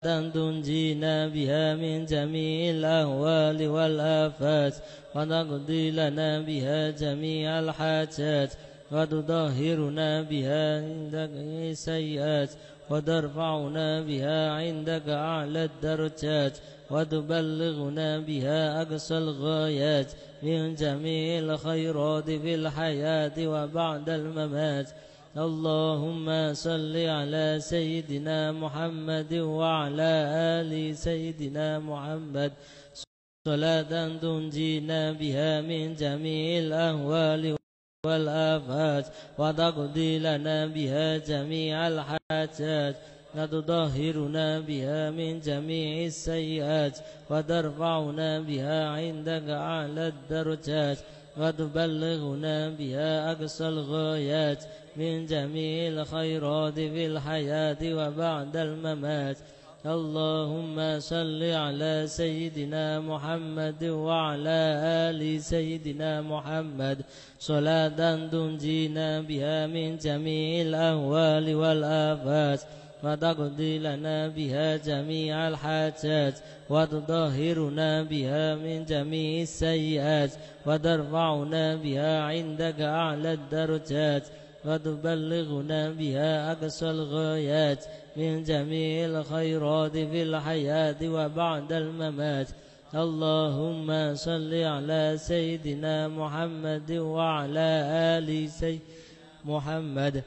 تنجينا بها من جميع الأهوال والآفات وتقضي لنا بها جميع الحاجات وتطهرنا بها عندك السيئات وترفعنا بها عندك أعلى الدرجات وتبلغنا بها أقصى الغايات من جميع الخيرات في الحياة وبعد الممات. اللهم صل على سيدنا محمد وعلى آل سيدنا محمد صلاة تنجينا بها من جميع الأهوال والآفات وتقضي لنا بها جميع الحاجات وتطهرنا بها من جميع السيئات وترفعنا بها عندك أعلى الدرجات وتبلغنا بها أقصى الغايات من جميع الخيرات في الحياة وبعد الممات. اللهم صل على سيدنا محمد وعلى آل سيدنا محمد صلاة تنجينا بها من جميع الأهوال والآفات وتقضي لنا بها جميع الحاجات وتطهرنا بها من جميع السيئات وترفعنا بها عندك أعلى الدرجات وتبلغنا بها أقصى الغايات من جميع الخيرات في الحياة وبعد الممات. اللهم صل على سيدنا محمد وعلى آل سيدنا محمد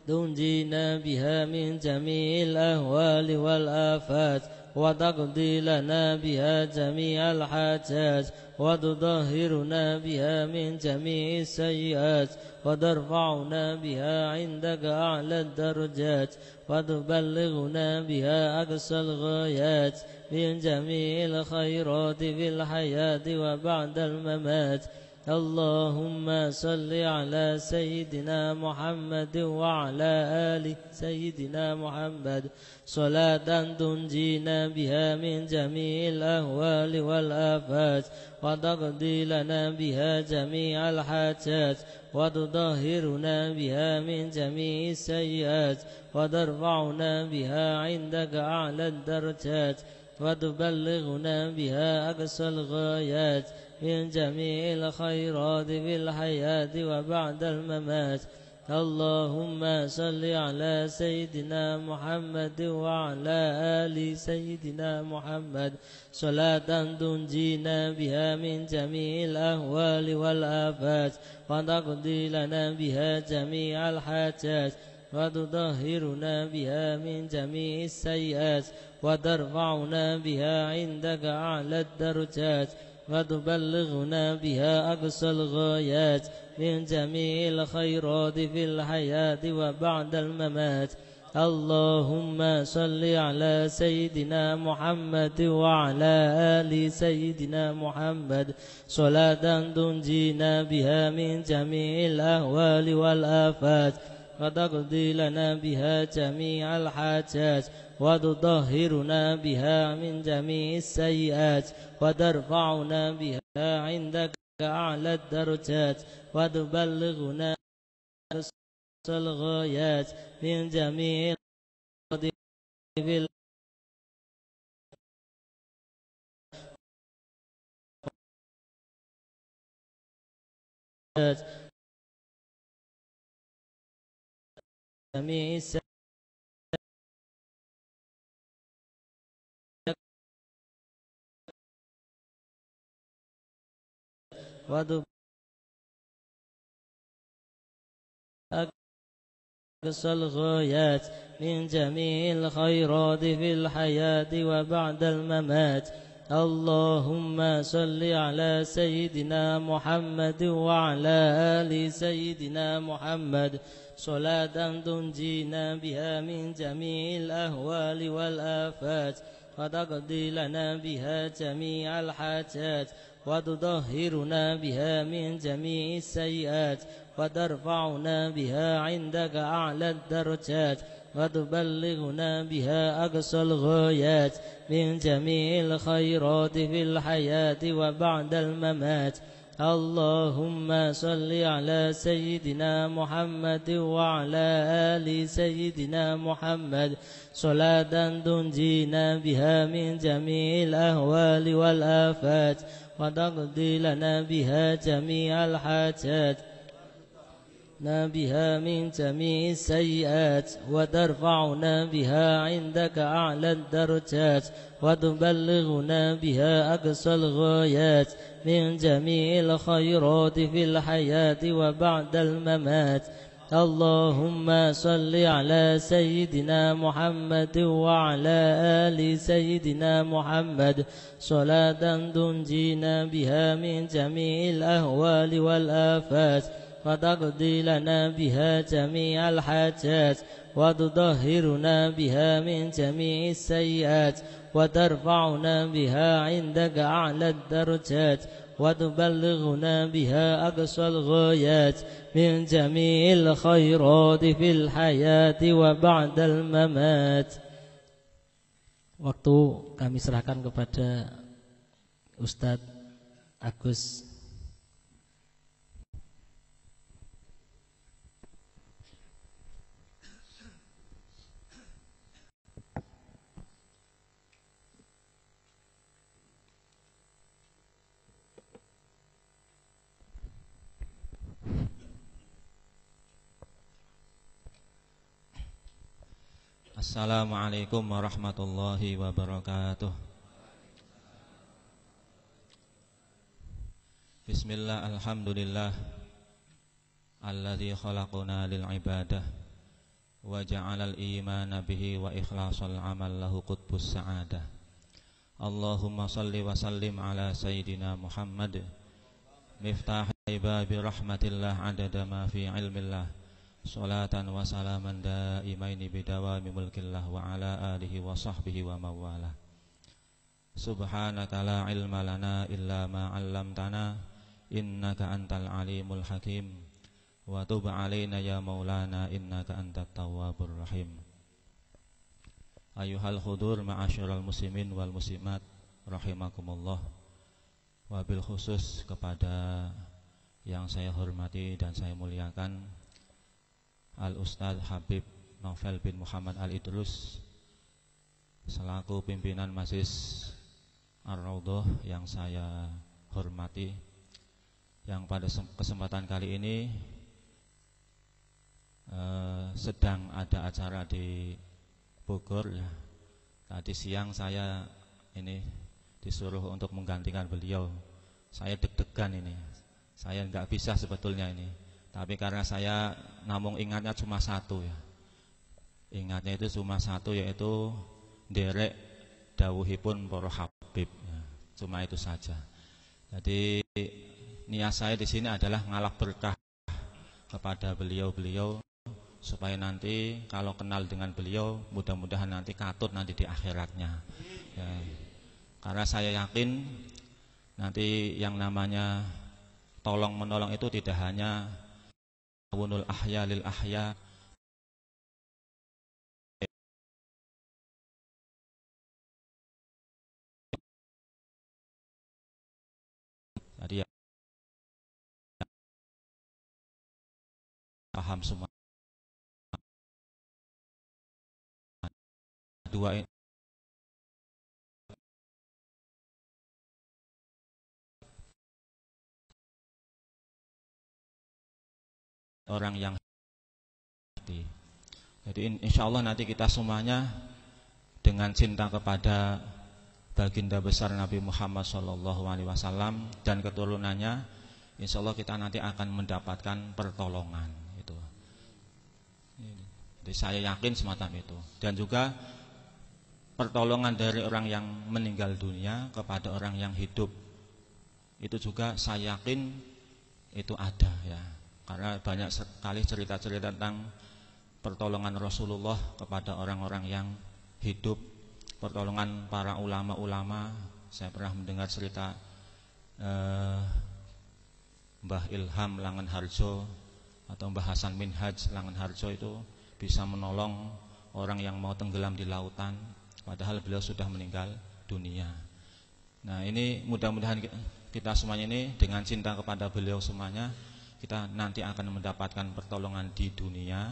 تنجينا بها من جميع الأهوال والآفات وتقضي لنا بها جميع الحاجات وتطهرنا بها من جميع السيئات وترفعنا بها عندك أعلى الدرجات وتبلغنا بها أقصى الغايات من جميع الخيرات في الحياة وبعد الممات. اللهم صل على سيدنا محمد وعلى آل سيدنا محمد صلاة تنجينا بها من جميع الأهوال والآفات وتقضي لنا بها جميع الحاجات وتطهرنا بها من جميع السيئات وترفعنا بها عندك أعلى الدرجات وتبلغنا بها أقصى الغايات من جميع الخيرات في الحياة وبعد الممات. اللهم صل على سيدنا محمد وعلى آل سيدنا محمد صلاة تنجينا بها من جميع الأهوال والآفات وتقضي لنا بها جميع الحاجات وتطهرنا بها من جميع السيئات وترفعنا بها عندك أعلى الدرجات وتبلغنا بها أقصى الغايات من جميع الخيرات في الحياة وبعد الممات. اللهم صل على سيدنا محمد وعلى آل سيدنا محمد صلاة تنجينا بها من جميع الأهوال والآفات وتقضي لنا بها جميع الحاجات وتطهرنا بها من جميع السيئات وترفعنا بها عندك أعلى الدرجات وتبلغنا أقصى الغايات من جميع في جميع السيئات أقصى الغايات من جميع الخيرات في الحياة وبعد الممات. اللهم صل على سيدنا محمد وعلى آل سيدنا محمد صلاة تنجينا بها من جميع الأهوال والآفات وتقضي لنا بها جميع الحاجات وتطهرنا بها من جميع السيئات وترفعنا بها عندك أعلى الدرجات وتبلغنا بها أقصى الغايات من جميع الخيرات في الحياة وبعد الممات. اللهم صل على سيدنا محمد وعلى آل سيدنا محمد صلاة تنجينا بها من جميع الأهوال والآفات وتقضي لنا بها جميع الحاجات بها من جميع السيئات وترفعنا بها عندك أعلى الدرجات وتبلغنا بها أقصى الغايات من جميع الخيرات في الحياة وبعد الممات. اللهم صل على سيدنا محمد وعلى آل سيدنا محمد صلاة تنجينا بها من جميع الأهوال والآفات وتقضي لنا بها جميع الحاجات وتطهرنا بها من جميع السيئات وترفعنا بها عندك أعلى الدرجات وتبلغنا بها أقصى الغايات من جميع الخيرات في الحياة وبعد الممات. Waktu kami serahkan kepada Ustadz Agus. Assalamualaikum warahmatullahi wabarakatuh. Bismillah, alhamdulillah alladzi khalaqana lil ibadah wa ja'alal imana bihi wa ikhlasul amal lahu qutbus sa'adah. Allahumma salli wa sallim ala sayyidina Muhammad miftahil babi rahmatillah adada ma fi ilmillah. Salatan wa salaman daimaini bidawami mulkillah wa ala alihi wa sahbihi wa mawalah. Subhanaka la ilma lana illa ma 'allamtana innaka antal alimul hakim wa tub alaina ya maulana innaka antat tawwabur rahim. Ayuhal khudur ma'asyiral muslimin wal muslimat rahimakumullah. Wabil khusus kepada yang saya hormati dan saya muliakan Al-Ustadz Habib Novel bin Muhammad Al-Idrus selaku pimpinan Majelis Ar-Raudhah yang saya hormati, yang pada kesempatan kali ini sedang ada acara di Bogor ya. Tadi siang saya ini disuruh untuk menggantikan beliau. Saya deg-degan ini. Saya nggak bisa sebetulnya ini. Tapi karena saya namung ingatnya cuma satu ya. Ingatnya itu cuma satu, yaitu nderek dawuhipun para habib ya. Cuma itu saja. Jadi niat saya di sini adalah ngalap berkah kepada beliau-beliau supaya nanti kalau kenal dengan beliau mudah-mudahan nanti katut nanti di akhiratnya ya. Karena saya yakin nanti yang namanya tolong menolong itu tidak hanya Wunul ahya lil ahya, jadi ya paham semua. Dua ini orang yang hati. Jadi insya Allah nanti kita semuanya dengan cinta kepada baginda besar Nabi Muhammad SAW dan keturunannya, insya Allah kita nanti akan mendapatkan pertolongan itu. Jadi saya yakin semacam itu. Dan juga pertolongan dari orang yang meninggal dunia kepada orang yang hidup itu juga saya yakin itu ada ya. Karena banyak sekali cerita-cerita tentang pertolongan Rasulullah kepada orang-orang yang hidup, pertolongan para ulama-ulama. Saya pernah mendengar cerita Mbah Ilham Langenharjo atau Mbah Hasan Minhaj Langenharjo itu bisa menolong orang yang mau tenggelam di lautan, padahal beliau sudah meninggal dunia. Nah ini mudah-mudahan kita semuanya ini dengan cinta kepada beliau semuanya, kita nanti akan mendapatkan pertolongan di dunia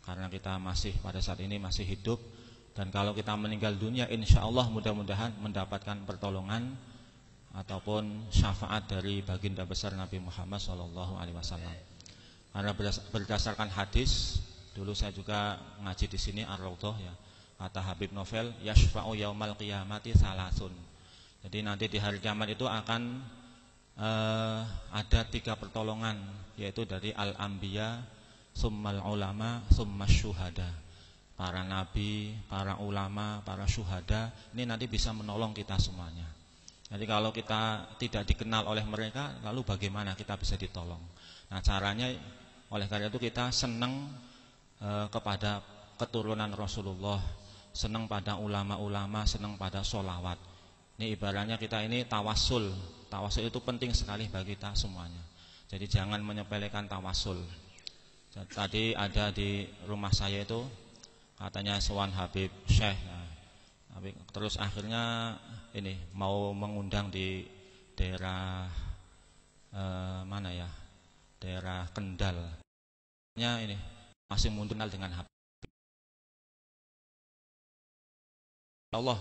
karena kita masih pada saat ini masih hidup, Dan kalau kita meninggal dunia, insya Allah mudah-mudahan mendapatkan pertolongan ataupun syafaat dari baginda besar Nabi Muhammad SAW. Karena berdasarkan hadis, dulu saya juga ngaji di sini Ar-Raudhah ya. Kata Habib Novel, yashfa'u yaumal qiyamati salasun. Jadi nanti di hari kiamat itu akan ada 3 pertolongan, yaitu dari al-anbiya, summal ulama, summas syuhada. Para nabi, para ulama, para syuhada, ini nanti bisa menolong kita semuanya. Jadi kalau kita tidak dikenal oleh mereka, lalu bagaimana kita bisa ditolong? Nah, caranya oleh karena itu kita senang kepada keturunan Rasulullah, senang pada ulama-ulama, senang pada sholawat. Ini ibaratnya kita ini tawassul. Tawassul itu penting sekali bagi kita semuanya. Jadi jangan menyepelekan tawassul. Tadi ada di rumah saya itu katanya sowan Habib Syekh. Nah, terus akhirnya ini mau mengundang di daerah mana ya? Daerah Kendal. Ini masih mundur dengan Habib. Allah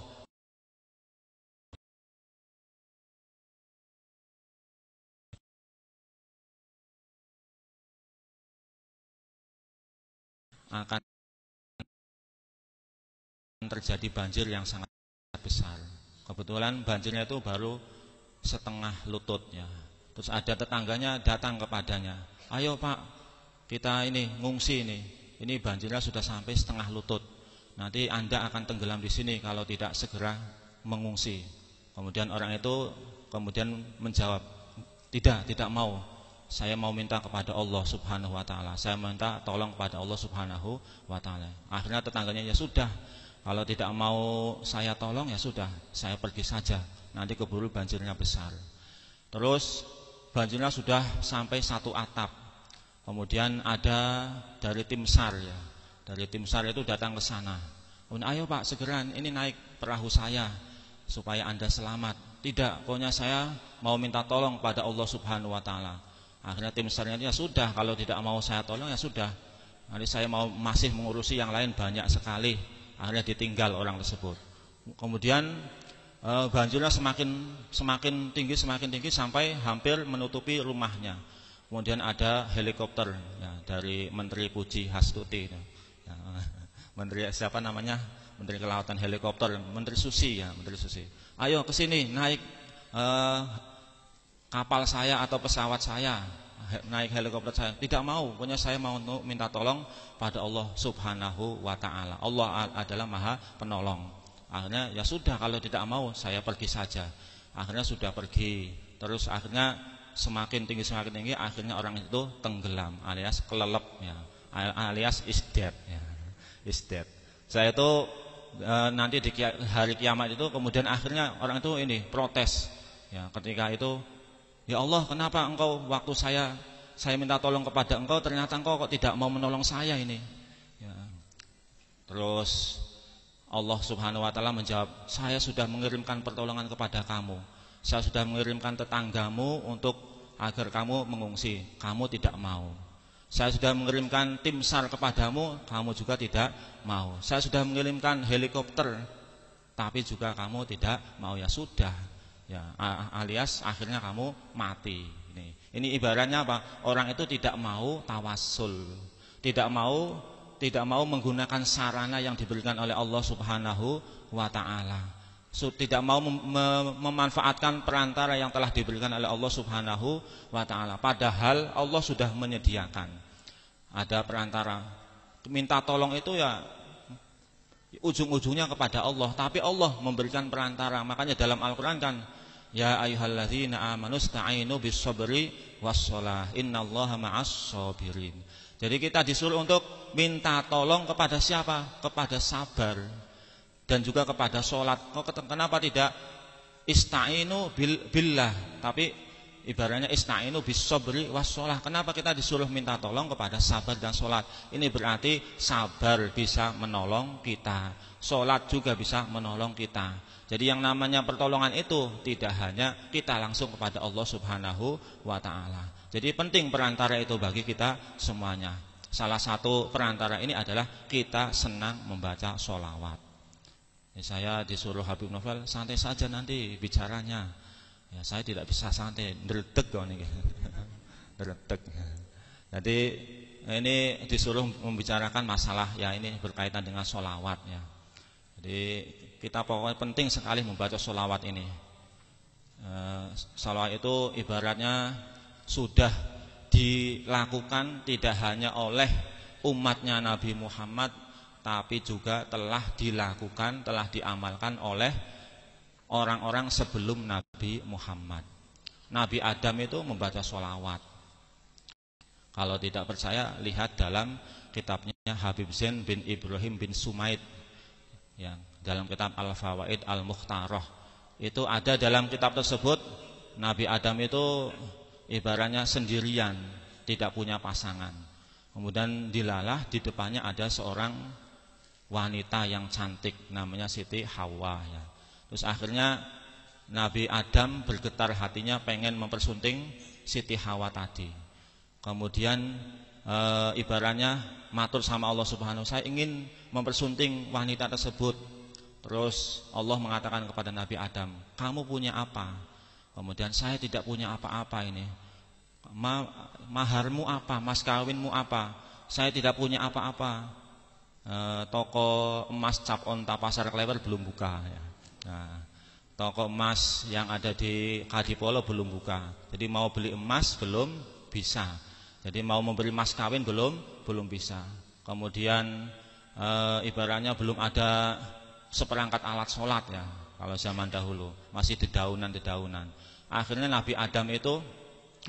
akan terjadi banjir yang sangat besar. Kebetulan banjirnya itu baru setengah lutut ya. Terus ada tetangganya datang kepadanya, ayo Pak, kita ini ngungsi ini. Ini banjirnya sudah sampai setengah lutut. Nanti Anda akan tenggelam di sini kalau tidak segera mengungsi. Kemudian orang itu kemudian menjawab, tidak mau. Saya mau minta kepada Allah Subhanahu wa taala. Saya minta tolong kepada Allah Subhanahu wa taala. Akhirnya tetangganya, ya sudah, kalau tidak mau saya tolong ya sudah, saya pergi saja. Nanti keburu banjirnya besar. Terus banjirnya sudah sampai 1 atap. Kemudian ada dari tim SAR ya. Dari tim SAR itu datang ke sana. Kemudian, ayo Pak, segera ini naik perahu saya supaya Anda selamat. Tidak, pokoknya saya mau minta tolong pada Allah Subhanahu wa taala. Akhirnya tim SAR-nya, ya sudah, kalau tidak mau saya tolong ya sudah. Nanti saya masih mengurusi yang lain banyak sekali. Akhirnya ditinggal orang tersebut. Kemudian banjirnya semakin tinggi sampai hampir menutupi rumahnya. Kemudian ada helikopter ya, dari Menteri Puji Hastuti ya, Menteri siapa namanya? Menteri Kelautan, helikopter, Menteri Susi ya, Menteri Susi. Ayo ke sini naik kapal saya atau pesawat saya, naik helikopter saya. Tidak mau, pokoknya saya mau minta tolong pada Allah Subhanahu wa taala. Allah adalah Maha Penolong. Akhirnya ya sudah, kalau tidak mau saya pergi saja. Akhirnya sudah pergi. Terus akhirnya semakin tinggi akhirnya orang itu tenggelam alias kelelep ya, alias is dead ya. Is dead. Saya itu nanti di hari kiamat itu kemudian akhirnya orang itu ini protes ya, ketika itu, ya Allah, kenapa engkau waktu saya minta tolong kepada engkau, ternyata engkau kok tidak mau menolong saya ini ya. Terus Allah Subhanahu wa taala menjawab, saya sudah mengirimkan pertolongan kepada kamu. Saya sudah mengirimkan tetanggamu untuk agar kamu mengungsi, kamu tidak mau. Saya sudah mengirimkan tim SAR kepadamu, kamu juga tidak mau. Saya sudah mengirimkan helikopter, tapi juga kamu tidak mau. Ya sudah ya, alias akhirnya kamu mati. Ini ibaratnya apa? Orang itu tidak mau tawassul, tidak mau menggunakan sarana yang diberikan oleh Allah Subhanahu wa taala. Tidak mau memanfaatkan perantara yang telah diberikan oleh Allah Subhanahu wa taala. Padahal Allah sudah menyediakan. Ada perantara. Minta tolong itu ya ujung-ujungnya kepada Allah, tapi Allah memberikan perantara. Makanya dalam Al-Qur'an kan, ya ayyuhalladzina amanu sta'inu bis-sabri was-shalah innallaha ma'as-sabirin. Jadi kita disuruh untuk minta tolong kepada siapa? Kepada sabar dan juga kepada sholat. Kenapa tidak ista'inu billah, tapi ibaratnya ista'inu bis-sabri was-shalah? Kenapa kita disuruh minta tolong kepada sabar dan sholat? Ini berarti sabar bisa menolong kita, sholat juga bisa menolong kita. Jadi yang namanya pertolongan itu tidak hanya kita langsung kepada Allah Subhanahu wa taala. Jadi penting perantara itu bagi kita semuanya. Salah satu perantara ini adalah kita senang membaca sholawat. Saya disuruh Habib Novel santai saja nanti bicaranya. Ya, saya tidak bisa santai, ndredeg kok niki. Ndredeg. Jadi ini disuruh membicarakan masalah ya ini berkaitan dengan sholawat ya. Jadi kita pokoknya penting sekali membaca sholawat ini. Sholawat itu ibaratnya sudah dilakukan tidak hanya oleh umatnya Nabi Muhammad, tapi juga telah dilakukan, telah diamalkan oleh orang-orang sebelum Nabi Muhammad. Nabi Adam itu membaca sholawat. Kalau tidak percaya, lihat dalam kitabnya Habib Zain bin Ibrahim bin Sumaid, yang dalam kitab Al-Fawaid Al-Mukhtarah. Itu ada dalam kitab tersebut, Nabi Adam itu ibaratnya sendirian, tidak punya pasangan. Kemudian dilalah di depannya ada seorang wanita yang cantik, namanya Siti Hawa ya. Terus akhirnya Nabi Adam bergetar hatinya pengen mempersunting Siti Hawa tadi. Kemudian ibaratnya matur sama Allah Subhanahu, saya ingin mempersunting wanita tersebut. Terus Allah mengatakan kepada Nabi Adam, kamu punya apa? Kemudian saya tidak punya apa-apa ini. Maharmu apa? Mas kawinmu apa? Saya tidak punya apa-apa. Toko emas Cap Onta Pasar Klewer belum buka ya. Nah, toko emas yang ada di Kadipolo belum buka. Jadi mau beli emas belum bisa. Jadi mau memberi mas kawin belum bisa. Kemudian ibaratnya belum ada seperangkat alat sholat ya. Kalau zaman dahulu masih dedaunan. Akhirnya Nabi Adam itu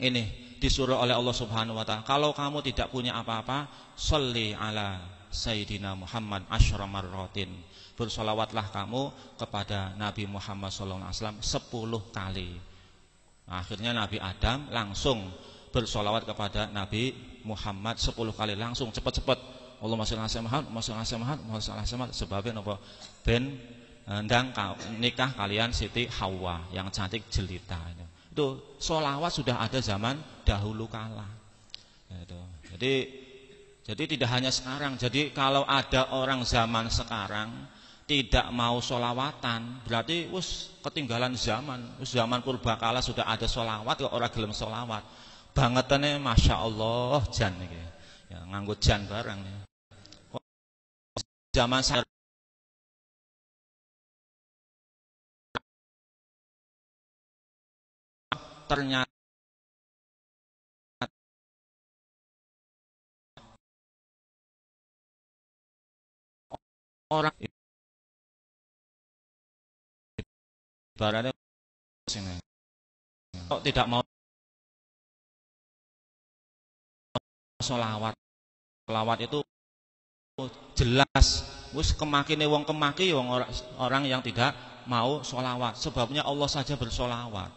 ini disuruh oleh Allah Subhanahu wa taala, kalau kamu tidak punya apa-apa, sholli ala Sayyidina Muhammad asyra marratin. Bersolawatlah kamu kepada Nabi Muhammad sallallahu alaihi wasallam 10 kali. Akhirnya Nabi Adam langsung bersolawat kepada Nabi Muhammad 10 kali, langsung cepat-cepat. Allahumma sholli ala Muhammad, Allahumma sholli ala Muhammad, Allahumma sholli ala Muhammad, sebabnya napa ben ndang nikah kalian Siti Hawa yang cantik jelita. Itu sholawat sudah ada zaman dahulu kala. Itu. Jadi tidak hanya sekarang. Jadi kalau ada orang zaman sekarang tidak mau sholawatan, berarti ketinggalan zaman. Zaman purbakala sudah ada sholawat kok orang gelem sholawat. Bangetane masya Allah jan iki. Ya nganggo jan barang ya. Zaman saya ternyata orang ibaratnya kok tidak mau sholawat. Sholawat itu jelas kemakine wong kemaki wong orang yang tidak mau sholawat. Sebabnya Allah saja bersolawat,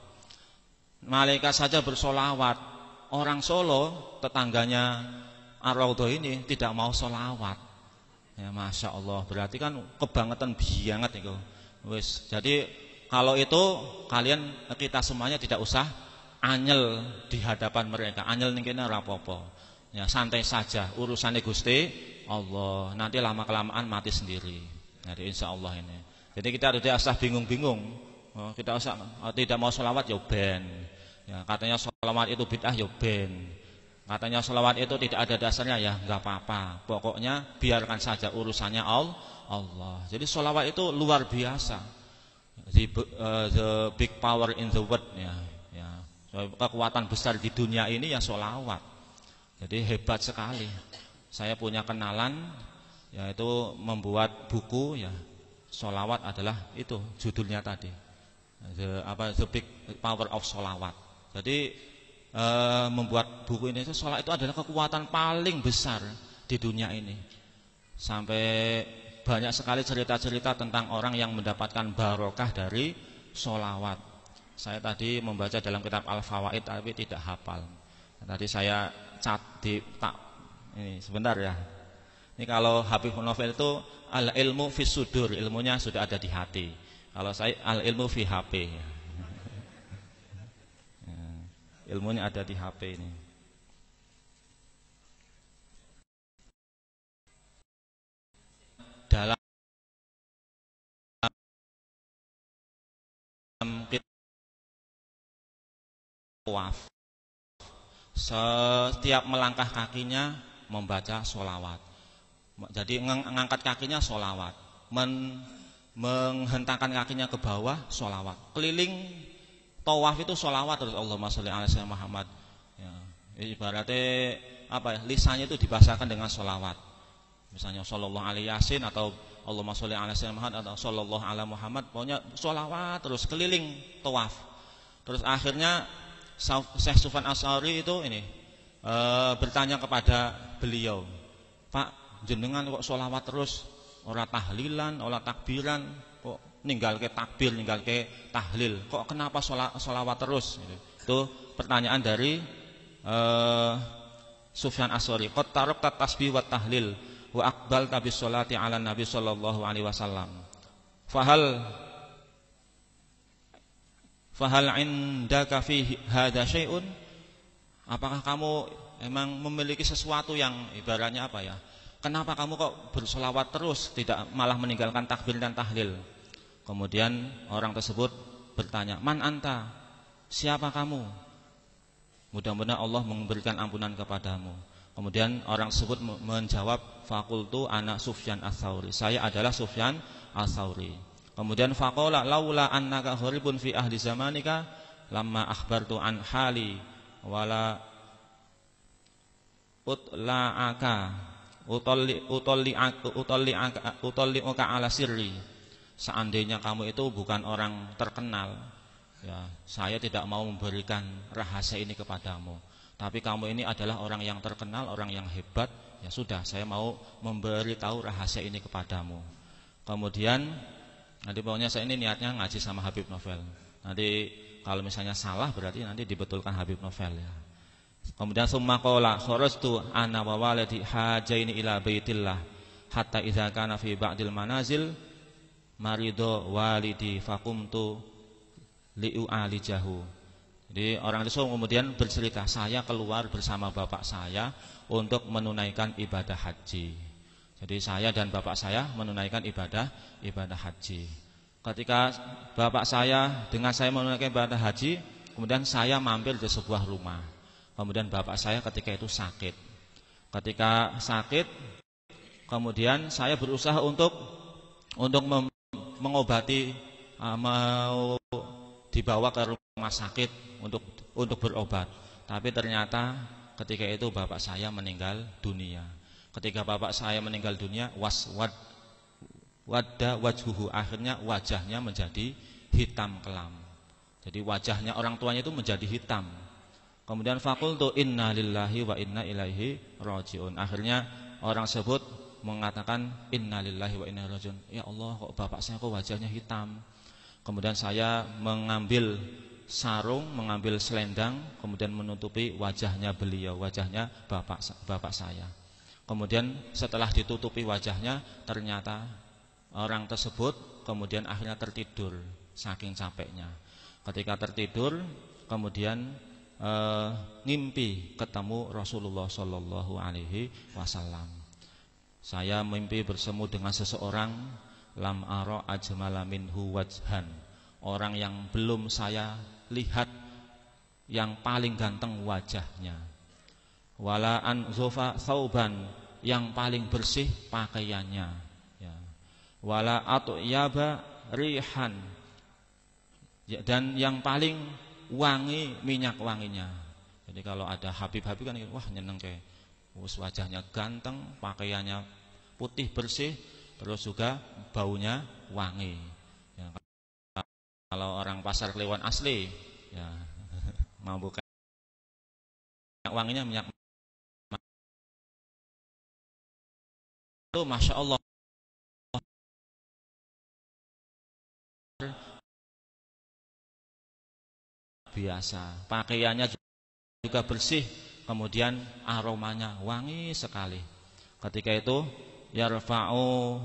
malaikat saja bersolawat. Orang Solo tetangganya Ar-Raudhah ini tidak mau sholawat. Ya masya Allah, berarti kan kebangetan banget itu. Jadi kalau itu kalian kita semuanya tidak usah anyel di hadapan mereka. Anyel ning kene ora apa-apa. Ya santai saja, urusannya Gusti Allah. Nanti lama-kelamaan mati sendiri. Jadi insya Allah ini. Jadi kita tidak usah bingung-bingung. Kita usah tidak mau sholawat ya ben. Ya, katanya sholawat itu bid'ah ya ben. Katanya sholawat itu tidak ada dasarnya ya nggak apa-apa. Pokoknya biarkan saja urusannya Allah. Jadi sholawat itu luar biasa. The big power in the world ya. Kekuatan besar di dunia ini ya sholawat. Jadi hebat sekali. Saya punya kenalan yaitu membuat buku ya. Sholawat adalah itu judulnya tadi. The big power of sholawat. Jadi membuat buku ini sholawat itu adalah kekuatan paling besar di dunia ini. Sampai banyak sekali cerita-cerita tentang orang yang mendapatkan barokah dari sholawat. Saya tadi membaca dalam kitab Al-Fawaid tapi tidak hafal. Tadi saya ini sebentar ya. Ini kalau Habib Novel itu al ilmu fis sudur, ilmunya sudah ada di hati. Kalau saya al ilmu fi HP. Ilmunya ada di HP ini. Dalam tawaf, setiap melangkah kakinya membaca sholawat. Jadi mengangkat kakinya sholawat, menghentakkan kakinya ke bawah sholawat, keliling tawaf itu sholawat terus, Allahumma sholli ala sayyidina Muhammad. Ya, ibaratnya apa ya, lisannya itu dibahasakan dengan sholawat. Misalnya sallallahu alaihi yasin atau Allahumma sholli ala sayyidina Muhammad atau sallallahu ala Muhammad, pokoknya sholawat terus keliling tawaf. Terus akhirnya Syekh Sufyan Atshauri itu bertanya kepada beliau, Pak, jenengan kok sholawat terus, ora tahlilan, ora takbiran, kok ninggal ke takbir, ninggal ke tahlil, kok kenapa sholawat terus? Itu pertanyaan dari Sufyan Atshauri. Qad tarakta tasbih wa tahlil wa aqbalta bis sholati ala nabi sallallahu alaihi wasallam. Fahal indaka fi hadza syai'un? Apakah kamu emang memiliki sesuatu yang ibaratnya apa ya? Kenapa kamu kok bersolawat terus, tidak malah meninggalkan takbir dan tahlil? Kemudian orang tersebut bertanya, Man anta? Siapa kamu? Mudah-mudahan Allah memberikan ampunan kepadamu. Kemudian orang tersebut menjawab, Fakultu ana Sufyan Ats-Tsauri. Saya adalah Sufyan Ats-Tsauri. Kemudian faqala laula annaka gharibun fi ahli zamanika lamma akhbartu an hali wala utla'aka utalli'uka ala sirri. Seandainya kamu itu bukan orang terkenal, ya, saya tidak mau memberikan rahasia ini kepadamu. Tapi kamu ini adalah orang yang terkenal, orang yang hebat, ya sudah, saya mau memberitahu rahasia ini kepadamu. Kemudian nanti pokoknya saya ini niatnya ngaji sama Habib Novel. Nanti kalau misalnya salah berarti nanti dibetulkan Habib Novel, ya. Kemudian summa qala kharajtu ana wa waladi hajaini ila baitillah hatta idza kana fi ba'dil manazil marido walidi faqumtu li'alijahu. Jadi orang itu kemudian bercerita, saya keluar bersama bapak saya untuk menunaikan ibadah haji. Jadi saya dan bapak saya menunaikan ibadah haji. Ketika bapak saya dengan saya menunaikan ibadah haji, kemudian saya mampir di sebuah rumah. Kemudian bapak saya ketika itu sakit. Ketika sakit, kemudian saya berusaha untuk mengobati, mau dibawa ke rumah sakit untuk berobat. Tapi ternyata ketika itu bapak saya meninggal dunia. Ketika bapak saya meninggal dunia, wadda wajhuhu, akhirnya wajahnya menjadi hitam kelam. Jadi wajahnya orang tuanya itu menjadi hitam. Kemudian faqultu inna lillahi wa inna ilaihi rajiun. Akhirnya orang tersebut mengatakan inna lillahi wa inna ilaihi rajiun. Ya Allah, kok bapak saya kok wajahnya hitam. Kemudian saya mengambil sarung, mengambil selendang, kemudian menutupi wajahnya beliau, wajahnya bapak saya. Kemudian setelah ditutupi wajahnya, ternyata orang tersebut kemudian akhirnya tertidur saking capeknya. Ketika tertidur, kemudian ngimpi ketemu Rasulullah Shallallahu Alaihi Wasallam. Saya mimpi bersemu dengan seseorang, lam ara ajmala minhu wajhan, orang yang belum saya lihat yang paling ganteng wajahnya. Wala an zofa thauban, yang paling bersih pakaiannya, ya. Wala atyaba rihan, ya, dan yang paling wangi minyak wanginya. Jadi kalau ada Habib-habib kan, wah nyeneng kayak wajahnya ganteng, pakaiannya putih bersih, terus juga baunya wangi, ya. Kalau orang pasar Kliwon asli, ya, mau buka minyak wanginya minyak itu masya Allah biasa, pakaiannya juga bersih, kemudian aromanya wangi sekali. Ketika itu yarfa'u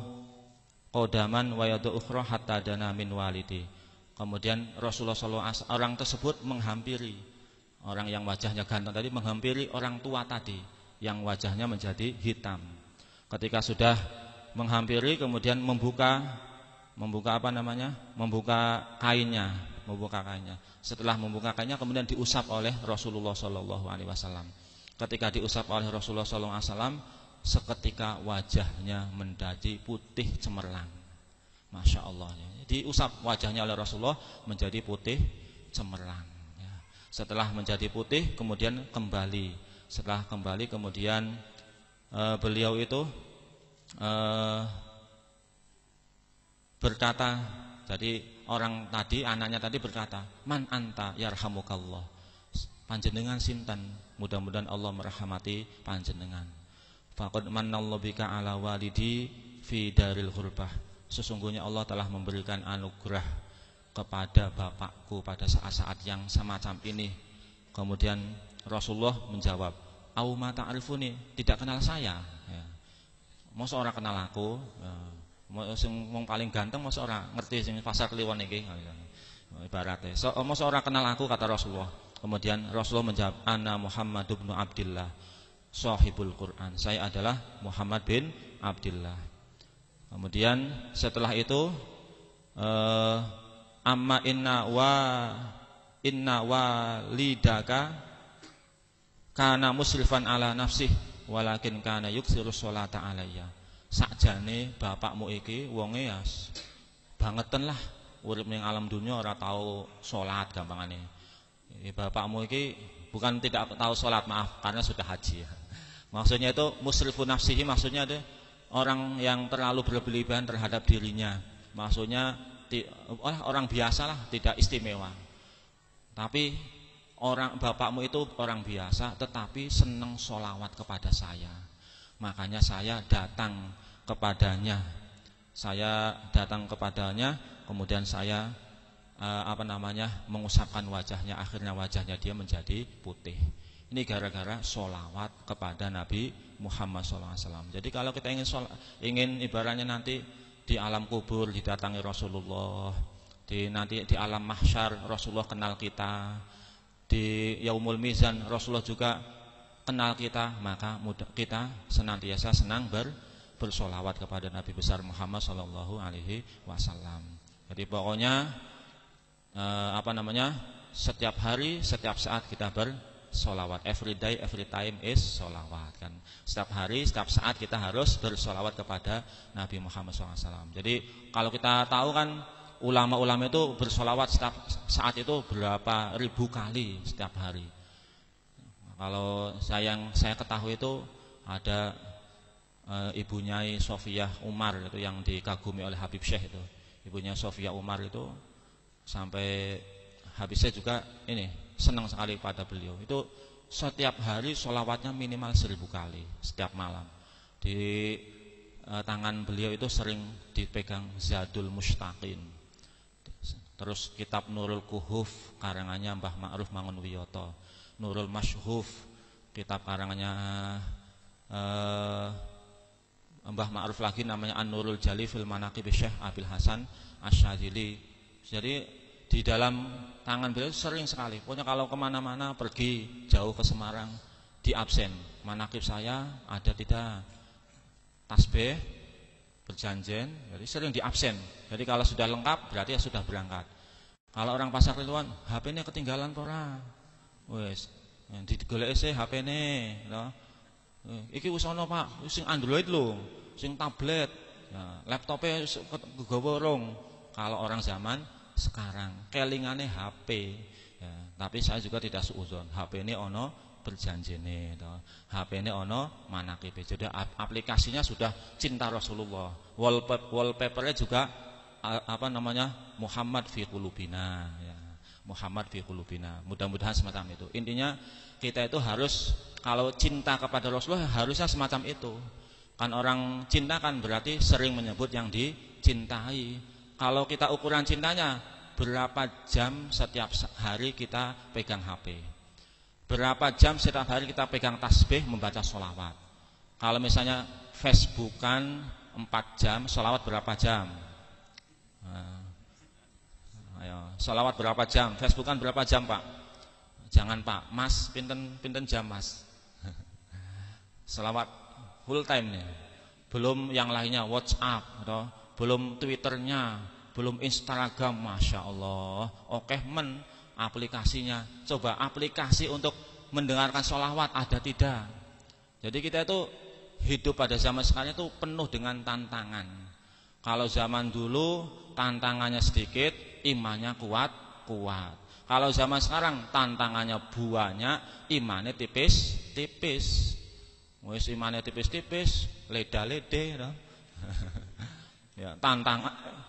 qadaman wa yadu ukhra hatta dana min walidi. Kemudian Rasulullah SAW, orang tersebut menghampiri, orang yang wajahnya ganteng tadi menghampiri orang tua tadi yang wajahnya menjadi hitam. Ketika sudah menghampiri, kemudian membuka apa namanya? Membuka kainnya. membuka kainnya. Setelah membuka kainnya kemudian diusap oleh Rasulullah Shallallahu Alaihi Wasallam. Ketika diusap oleh Rasulullah Shallallahu Alaihi Wasallam, seketika wajahnya menjadi putih cemerlang. Masya Allah. Diusap wajahnya oleh Rasulullah menjadi putih cemerlang. Setelah menjadi putih kemudian kembali. Setelah kembali kemudian beliau itu berkata, jadi orang tadi, anaknya tadi berkata, man anta yarhamukallah, panjenengan sinten, mudah-mudahan Allah merahmati panjenengan. Faqad manallahu bika ala walidi fi daril ghurbah, sesungguhnya Allah telah memberikan anugerah kepada bapakku pada saat-saat yang semacam ini. Kemudian Rasulullah menjawab, au ma ta'rifuni, tidak kenal saya ya. Masa ora kenal aku ya. Sing wong paling ganteng masa ora ngerti sing pasar kliwon iki ibaratnya. Masa ora kenal aku, kata Rasulullah. Kemudian Rasulullah menjawab, ana Muhammad bin Abdillah sahibul Quran, saya adalah Muhammad bin Abdillah. Kemudian setelah itu amma inna walidaka kana musrifan ala nafsih walakin kana yuksiru sholata alayya. Sakjane bapakmu iki wonge ya bangeten lah, urip ning alam dunya ora tau salat gampangane. Bapakmu iki bukan tidak tahu salat, maaf, karena sudah haji ya. Maksudnya itu musrifun nafsihi, maksudnya ada orang yang terlalu berlebihan terhadap dirinya. Maksudnya orang biasa lah, tidak istimewa. Tapi bapakmu itu orang biasa tetapi senang sholawat kepada saya. Makanya saya datang kepadanya. Kemudian saya mengusapkan wajahnya, akhirnya wajahnya dia menjadi putih. Ini gara-gara sholawat kepada Nabi Muhammad SAW. Jadi kalau kita ingin ibaratnya nanti di alam kubur didatangi Rasulullah, nanti di alam mahsyar Rasulullah kenal kita, di yaumul mizan Rasulullah juga kenal kita, maka kita senantiasa senang bersolawat kepada Nabi besar Muhammad Sallallahu Alaihi Wasallam. Jadi pokoknya setiap hari, setiap saat kita bersolawat. Every day, every time is solawat kan. Setiap hari, setiap saat kita harus bersolawat kepada Nabi Muhammad SAW. Jadi kalau kita tahu kan ulama-ulama itu bersolawat setiap saat itu berapa ribu kali setiap hari. Kalau yang saya ketahui itu ada ibunya Sofia Umar itu yang dikagumi oleh Habib Syekh itu. Ibunya Sofia Umar itu sampai Habib Syekh juga ini senang sekali pada beliau. Itu setiap hari sholawatnya minimal 1000 kali setiap malam. Di tangan beliau itu sering dipegang Zadul Mustaqin. Terus kitab Nurul Kuhuf karangannya Mbah Ma'ruf Mangunwiyoto. Nurul Masyhuf, kitab karangannya Mbah Ma'ruf lagi namanya An-Nurul Jali fil Manaqib Syekh Abil Hasan Asyadzili. Jadi di dalam tangan beliau sering sekali. Pokoknya kalau kemana-mana pergi jauh ke Semarang di absen. Manaqib saya ada tidak tasbih berjanjen, jadi sering di absen. Jadi kalau sudah lengkap berarti ya sudah berangkat. Kalau orang pasar keluar, HP-nya ketinggalan ora? Wes, digoleki sih HP-ne, lho. Iki wis ana, Pak, sing Android lho, sing tablet. Ya, laptopnya kegawa rong. Kalau orang zaman sekarang kelingane HP. Ya, tapi saya juga tidak suudzon. HP ini ono berjanjene to. HP ini ono manaqibe. Jadi aplikasinya sudah cinta Rasulullah. Wallpapernya juga Muhammad fi qulubina ya. Muhammad fi qulubina. Mudah-mudahan semacam itu. Intinya kita itu harus kalau cinta kepada Rasulullah harusnya semacam itu. Kan orang cinta kan berarti sering menyebut yang dicintai. Kalau kita ukuran cintanya berapa jam setiap hari kita pegang HP. Berapa jam setiap hari kita pegang tasbih membaca sholawat. Kalau misalnya Facebookan 4 jam, sholawat berapa jam? Ayo, sholawat berapa jam? Facebookan berapa jam, Pak? Jangan, Pak. Mas, pinten jam, Mas? Sholawat full time nih. Belum yang lainnya, WhatsApp atau belum Twitternya, belum Instagram, Masya Allah, oke men aplikasinya. Coba aplikasi untuk mendengarkan sholawat ada tidak? Jadi kita itu hidup pada zaman sekarang itu penuh dengan tantangan. Kalau zaman dulu tantangannya sedikit, imannya kuat. Kalau zaman sekarang tantangannya banyak, imannya tipis. Wis imannya tipis, leda-lede ya. Ya,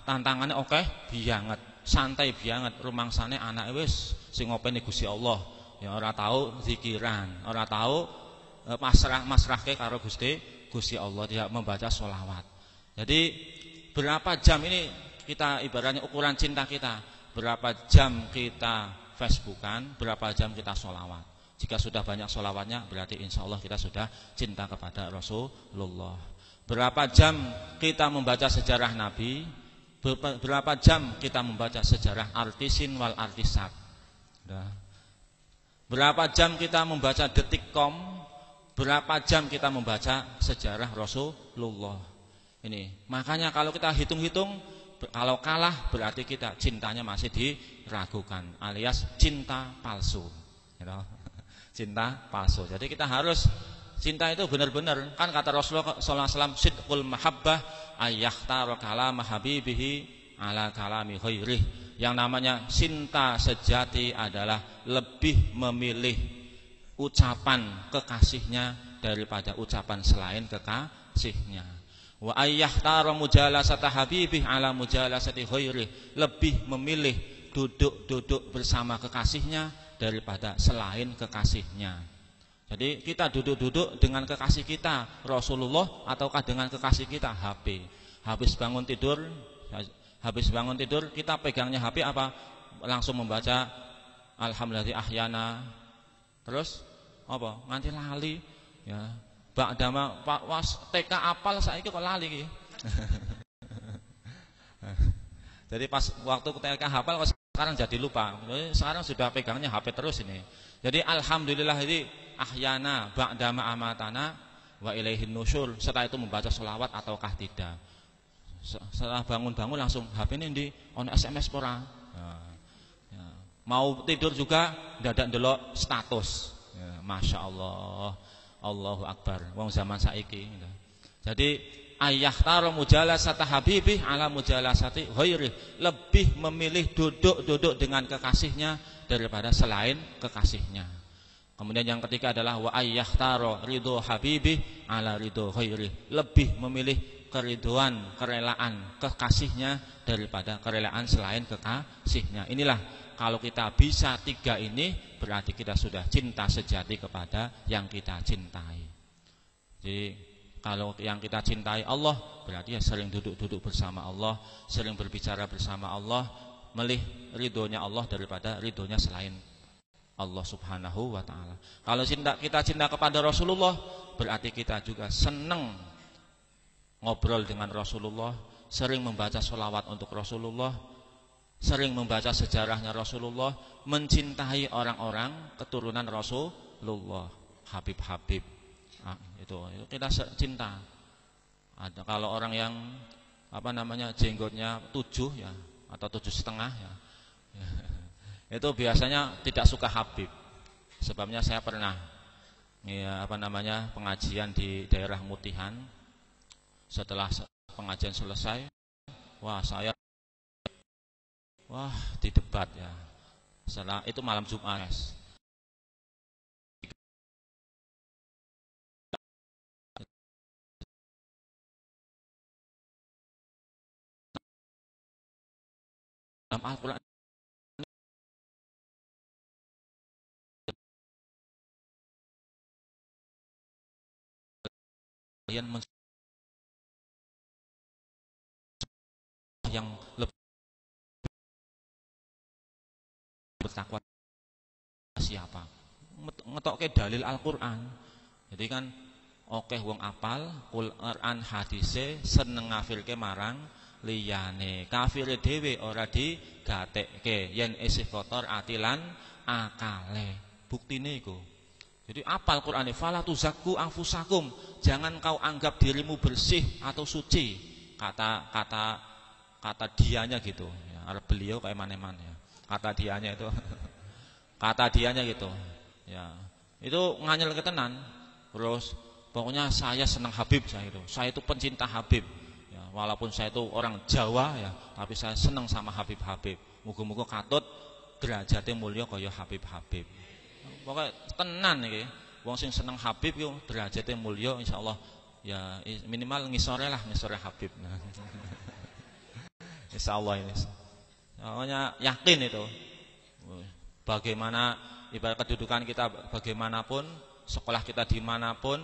tantangannya oke, bianget, santai bianget, rumangsane anake wis sing ngopeni Gusti Allah. Ya ora tahu zikiran, ora tahu masrahke karo Gusti Allah, tidak membaca sholawat. Jadi berapa jam ini kita ibaratnya ukuran cinta kita, berapa jam kita Facebookan, berapa jam kita sholawat. Jika sudah banyak sholawatnya, berarti insya Allah kita sudah cinta kepada Rasulullah. Berapa jam kita membaca sejarah Nabi, berapa jam kita membaca sejarah artisin wal artisat. Berapa jam kita membaca detikcom, berapa jam kita membaca sejarah Rasulullah. Ini makanya kalau kita hitung-hitung, kalau kalah berarti kita cintanya masih diragukan, alias cinta palsu. Cinta palsu. Jadi kita harus cinta itu benar-benar, kan kata Rasulullah sallallahu alaihi wasallam, sidqul mahabbah ayyakhtara kalama habibihi ala kalami ghairih. Yang namanya cinta sejati adalah lebih memilih ucapan kekasihnya daripada ucapan selain kekasihnya. Wa ayyakhtara mujalasata habibih ala mujalasati ghairih, lebih memilih duduk bersama kekasihnya daripada selain kekasihnya. Jadi kita duduk-duduk dengan kekasih kita Rasulullah ataukah dengan kekasih kita HP. Habis bangun tidur kita pegangnya HP apa? Langsung membaca Alhamdulillah ahyana. Terus apa? Nganti lali ya. Ba'dama was TK apal saiki kok lali iki. Jadi pas waktu TK hafal kok sekarang jadi lupa. Sekarang sudah pegangnya HP terus ini. Jadi alhamdulillah ini ahyana ba'dama amatana wa ilaihin nusyur. Setelah itu membaca sholawat ataukah tidak. Setelah bangun-bangun langsung HP ini di on SMS pora. Ya. Mau tidur juga dadak ndelok status. Ya, Masya Allah, Allahu Akbar. Wong zaman saiki. Jadi ayyakhtara mujalasata habibih ala mujalasati ghairih, lebih memilih duduk dengan kekasihnya daripada selain kekasihnya. Kemudian yang ketiga adalah wa ayyakhtara ridho habibih ala ridho ghairih, lebih memilih kerelaan kekasihnya daripada kerelaan selain kekasihnya. Inilah kalau kita bisa tiga ini, berarti kita sudah cinta sejati kepada yang kita cintai. Jadi kalau yang kita cintai Allah, berarti ya sering duduk bersama Allah, sering berbicara bersama Allah, melih ridhonya Allah daripada ridhonya selain Allah subhanahu wa ta'ala. Kalau kita cinta kepada Rasulullah, berarti kita juga senang ngobrol dengan Rasulullah, sering membaca sholawat untuk Rasulullah, sering membaca sejarahnya Rasulullah, mencintai orang-orang keturunan Rasulullah, Habib-habib. Itu kita cinta. Ada kalau orang yang jenggotnya 7 ya atau 7,5 ya, itu biasanya tidak suka Habib. Sebabnya saya pernah pengajian di daerah Mutihan. Setelah pengajian selesai, saya didebat ya. Setelah itu malam Jumat. Dalam Al-Quran yang lebih bertakwa siapa? Ngetokke dalil Al-Quran. Jadi kan wong apal Quran hadise seneng ngafirke marang liyane, kafire dhewe ora digatekke yen isih kotor ati lan akale. Buktine iku. Jadi apal Qur'ane, fala tuzakku anfusakum, jangan kau anggap dirimu bersih atau suci. Kata kata dianya gitu ya, beliau kayak mana-mana ya. Kata dianya itu kata dianya gitu ya, itu nganyel ketenan. Terus pokoknya saya senang Habib, saya itu pencinta Habib ya, walaupun saya itu orang Jawa ya, tapi saya senang sama Habib. Muga-muga katut derajate mulya kaya Habib. Pokoknya tenan iki, wong sing seneng Habib yo derajate mulya insyaallah ya, minimal ngisore Habib. Nah. Insyaallah ini. Pokoknya yakin itu. Bagaimana ibarat kedudukan kita bagaimanapun, sekolah kita dimanapun,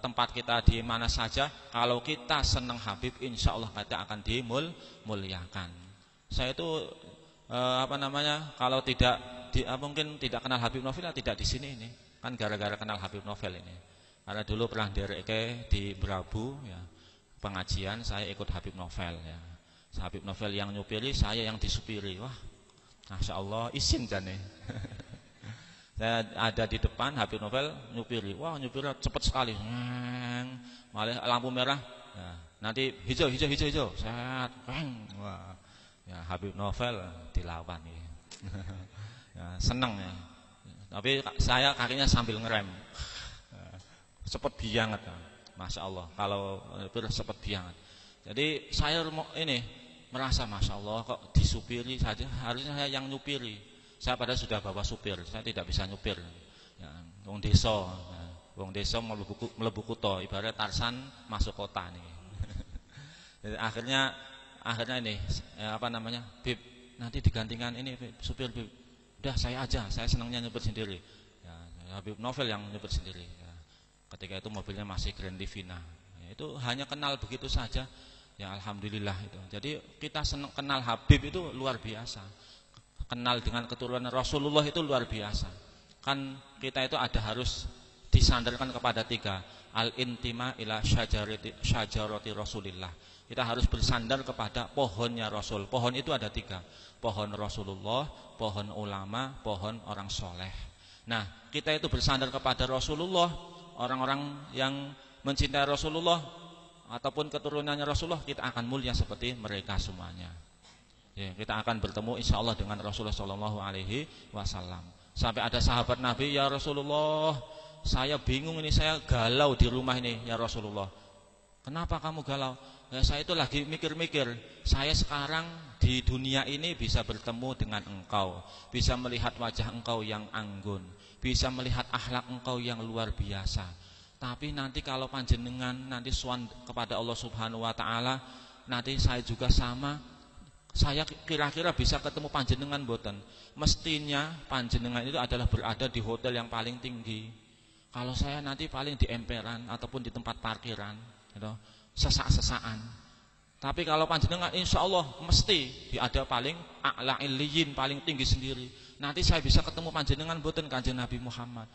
tempat kita di mana saja, kalau kita senang Habib, insya Allah kita akan dimuliakan. Saya itu kalau tidak mungkin tidak kenal Habib Novel, tidak di sini ini. Kan gara-gara kenal Habib Novel ini. Karena dulu pernah dereke di Brabu ya, pengajian saya ikut Habib Novel ya. Habib Novel yang nyupiri, saya yang disupiri. Wah, Masya Allah, isin jane. Saya ada di depan, Habib Novel nyupiri. Wah, nyupiri cepat sekali. Malah lampu merah. Ya, nanti hijau. Set, wah. Ya, Habib Novel dilawan ya. Ya, seneng ya. Tapi saya kakinya sambil ngerem. Cepat bianget. Masya Allah, kalau cepat bianget. Jadi saya ini merasa Masya Allah kok disupiri saja, harusnya saya yang nyupiri. Saya padahal sudah bawa supir, saya tidak bisa nyupir ya, wong desa mlebu kutha, ibarat Tarsan masuk kota nih. Jadi akhirnya ini Bib, nanti digantikan ini Bib, supir Bib. Udah saya aja, saya senangnya nyupir sendiri ya, Habib Novel yang nyupir sendiri ya. Ketika itu mobilnya masih Grand Livina ya, itu hanya kenal begitu saja. Ya alhamdulillah itu. Jadi kita kenal Habib itu luar biasa. Kenal dengan keturunan Rasulullah itu luar biasa. Kan kita itu harus disandarkan kepada 3. Al-intima ila syajarati Rasulillah. Kita harus bersandar kepada pohonnya Rasul. Pohon itu ada 3. Pohon Rasulullah, pohon ulama, pohon orang soleh. Nah, kita itu bersandar kepada Rasulullah. Orang-orang yang mencintai Rasulullah ataupun keturunannya Rasulullah, kita akan mulia seperti mereka semuanya ya, kita akan bertemu insya Allah dengan Rasulullah SAW. Sampai ada sahabat Nabi, ya Rasulullah, saya bingung ini, saya galau di rumah ini ya Rasulullah. Kenapa kamu galau? Ya, saya itu lagi mikir-mikir, saya sekarang di dunia ini bisa bertemu dengan engkau, bisa melihat wajah engkau yang anggun, bisa melihat akhlak engkau yang luar biasa. Tapi nanti kalau panjenengan nanti suan kepada Allah Subhanahu wa taala, nanti saya juga sama. Saya kira-kira bisa ketemu panjenengan mboten? Mestinya panjenengan itu adalah berada di hotel yang paling tinggi. Kalau saya nanti paling di emperan ataupun di tempat parkiran, gitu, sesak-sesaan. Tapi kalau panjenengan insya Allah mesti ada paling a'la illiyin, paling tinggi sendiri. Nanti saya bisa ketemu panjenengan mboten Kanjeng Nabi Muhammad.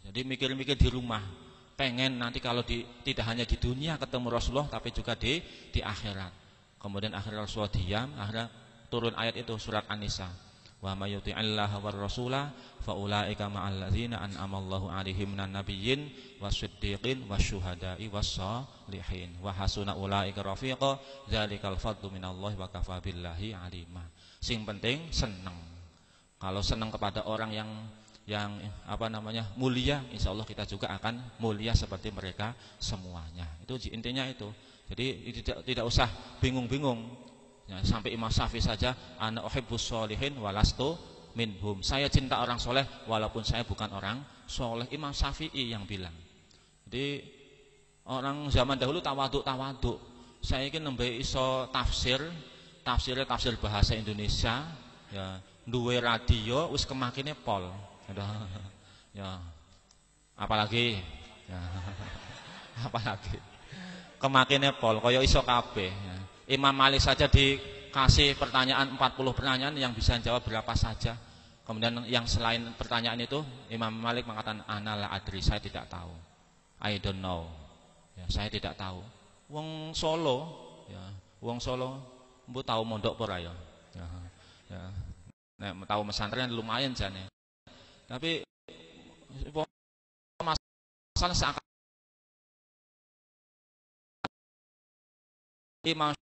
Jadi mikir-mikir di rumah. Pengen nanti kalau tidak hanya di dunia ketemu Rasulullah, tapi juga di akhirat. Kemudian akhirnya Rasulullah diam, akhirnya turun ayat itu, surat An-Nisa. Wa may yuti'illaha war rasula fa ulaika ma'al ladzina an'amallahu 'alaihim minan nabiyyin wasiddiqin wasyuhada'i wassalihin wa hasuna ulaika rafiqa dzalikal fadlu minallahi wa kafa billahi 'alima. Sing penting seneng. Kalau seneng kepada orang yang mulia, insya Allah kita juga akan mulia seperti mereka semuanya. Itu intinya itu. Jadi tidak usah bingung-bingung ya, sampai Imam Syafi'i saja, ana uhibbus sholihin walastu minhum. Saya cinta orang soleh walaupun saya bukan orang soleh. Imam Syafi'i yang bilang. Jadi orang zaman dahulu tawaduk. Saya ingin nembe iso tafsir bahasa Indonesia ya, duwe radio wis kemakine pol. Ya, apalagi ya, apalagi kemakine pol kaya iso kabeh ya. Imam Malik saja dikasih pertanyaan 40 pertanyaan yang bisa jawab berapa saja. Kemudian yang selain pertanyaan itu Imam Malik mengatakan ana la adri, saya tidak tahu. I don't know. Ya, saya tidak tahu. Wong Solo mbu tahu mondok ora ya. Ya. Nek tahu pesantren lumayan jane. Tapi masalah seakan Imam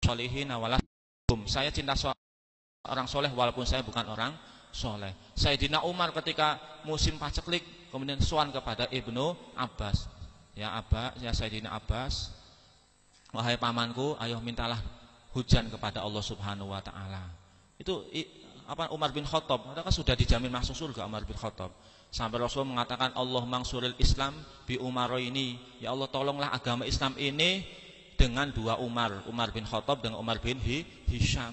sholihin walastum. Saya cinta orang soleh walaupun saya bukan orang soleh. Sayyidina Umar ketika musim paceklik kemudian sowan kepada Ibnu Abbas. Ya Sayyidina Abbas, wahai pamanku, ayo mintalah hujan kepada Allah Subhanahu wa taala. Itu Umar bin Khattab, kan sudah dijamin masuk surga Umar bin Khattab. Sampai Rasul mengatakan Allah mangsuril Islam bi Umar ini. Ya Allah tolonglah agama Islam ini dengan dua Umar bin Khattab dengan Umar bin Hisham.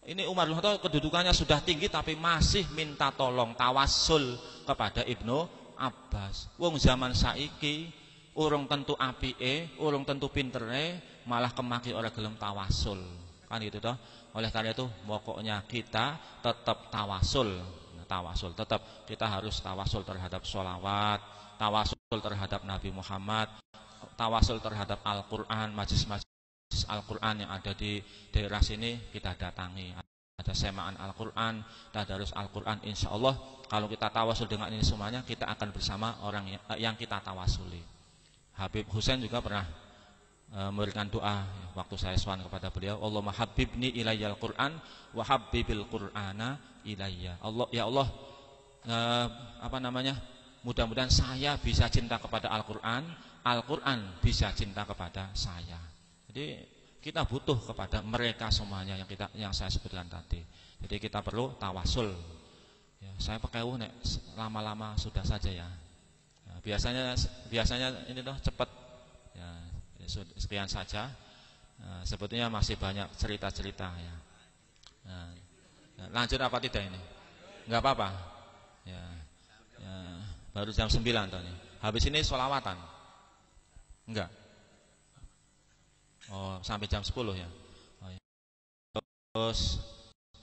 Ini Umar bin Khattab kedudukannya sudah tinggi tapi masih minta tolong tawassul kepada Ibnu Abbas. Wong zaman saiki urung tentu apike, urung tentu pintere, malah kemaki ora gelem tawassul. Kan gitu toh. Oleh karena itu pokoknya kita tetap tawassul. Tawasul tetap kita harus tawasul terhadap sholawat, tawasul terhadap Nabi Muhammad, tawasul terhadap Al-Quran, majlis-majlis Al-Quran yang ada di daerah sini kita datangi. Ada semaan Al-Quran, tadarus Al-Quran. Insya Allah kalau kita tawasul dengan ini semuanya, kita akan bersama orang yang kita tawasuli. Habib Husain juga pernah memberikan doa waktu saya sowan kepada beliau, Allahumma habibni ilayyal Quran wa habbibil Qur'ana ilayya. Allah, ya Allah, mudah-mudahan saya bisa cinta kepada Al-Quran, Al-Quran bisa cinta kepada saya. Jadi kita butuh kepada mereka semuanya yang saya sebutkan tadi. Jadi kita perlu tawasul. Ya, saya pakai nek lama-lama sudah saja ya. Biasanya ini toh cepat. Ya, sekian saja. Sebetulnya masih banyak cerita-cerita ya. Lanjut apa tidak ini? Enggak apa-apa. Ya, baru jam 9 toh ini. Habis ini sholawatan. Enggak. Oh, sampai jam 10 ya. Oh, ya. Terus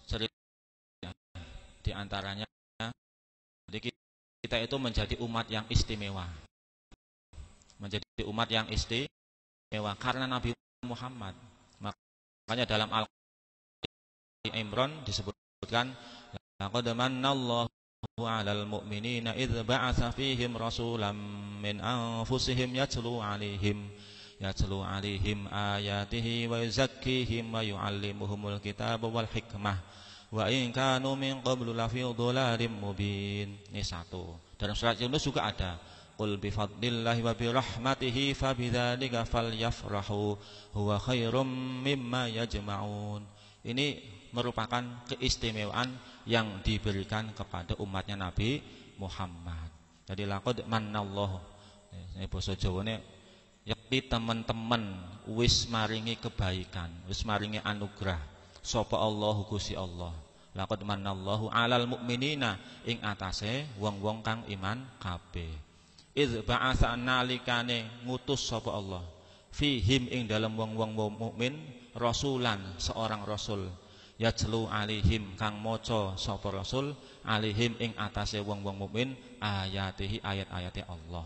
cerita di antaranya, jadi kita itu menjadi umat yang istimewa. Menjadi umat yang istimewa karena Nabi Muhammad. Makanya dalam Al-Qur'an Imran disebutkan laqad manallahu 'alal mu'minina idz ba'atsa fihim rasulam min anfusihim yatlu 'alaihim ayatihi wa yuzakkihim wa yu'allimuhumul kitaba wal hikmah wa in kanu min qablu lafi dhalalim mubin. Ini satu. Dalam surat Yunus juga ada qul bi fadlillahi wa bi rahmatihi fabidzalika falyafrahu huwa khairum mimma yajma'un. Ini merupakan keistimewaan yang diberikan kepada umatnya Nabi Muhammad. Jadi laqad manallahu. Ini basa Jawane yakti teman-teman wis maringi kebaikan, wis maringi anugerah sapa Allah Gusti Allah. Laqad manallahu 'alal mu'minina ing atase wong-wong kang iman kabeh. Idz ba'atsa nalikane ngutus sapa Allah fihim ing dalem wong-wong mukmin rasulan seorang rasul yajlu alaihim kang maca sapa rasul alaihim ing atase wong-wong mukmin ayatihi ayat-ayate Allah.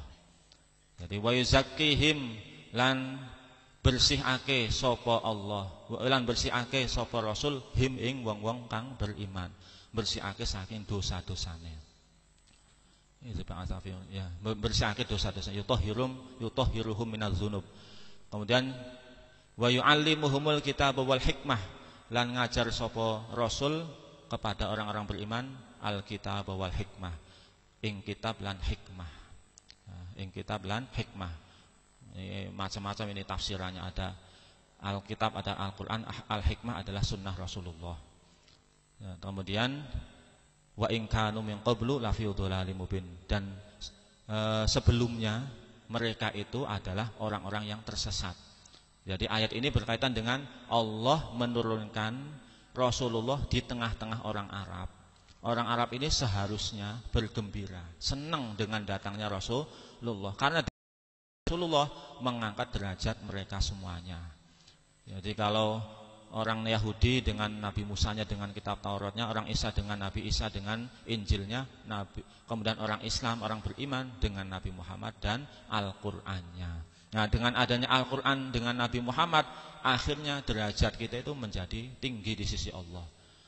Jadi wa yuzakkihim lan bersihake sapa Allah, lan bersihake sapa Rasul him ing wong-wong kang beriman, bersihake saking dosa-dosane. Itu ba'atsafi ya, bersihake dosa-dosa, yutahhiruhum minadz-dzunub. Kemudian wa yu'allimuhumul kitaba wal hikmah, lan ngajar sapa Rasul kepada orang-orang beriman al-kitab wal hikmah, ing kitab lan hikmah. Ing kitab lan hikmah. Macam-macam ini tafsirannya, ada Alkitab, ada Al-Quran, Al-Hikmah adalah sunnah Rasulullah. Ya, kemudian wa in kanu min qablu lafi dhalalim mubin, dan sebelumnya mereka itu adalah orang-orang yang tersesat. Jadi ayat ini berkaitan dengan Allah menurunkan Rasulullah di tengah-tengah orang Arab. Orang Arab ini seharusnya bergembira, senang dengan datangnya Rasulullah, karena Rasulullah mengangkat derajat mereka semuanya. Jadi kalau orang Yahudi dengan Nabi Musanya dengan kitab Tauratnya, orang Isa dengan Nabi Isa dengan Injilnya, kemudian orang Islam, orang beriman dengan Nabi Muhammad dan Al-Qur'annya. Nah, dengan adanya Al-Qur'an dengan Nabi Muhammad, akhirnya derajat kita itu menjadi tinggi di sisi Allah.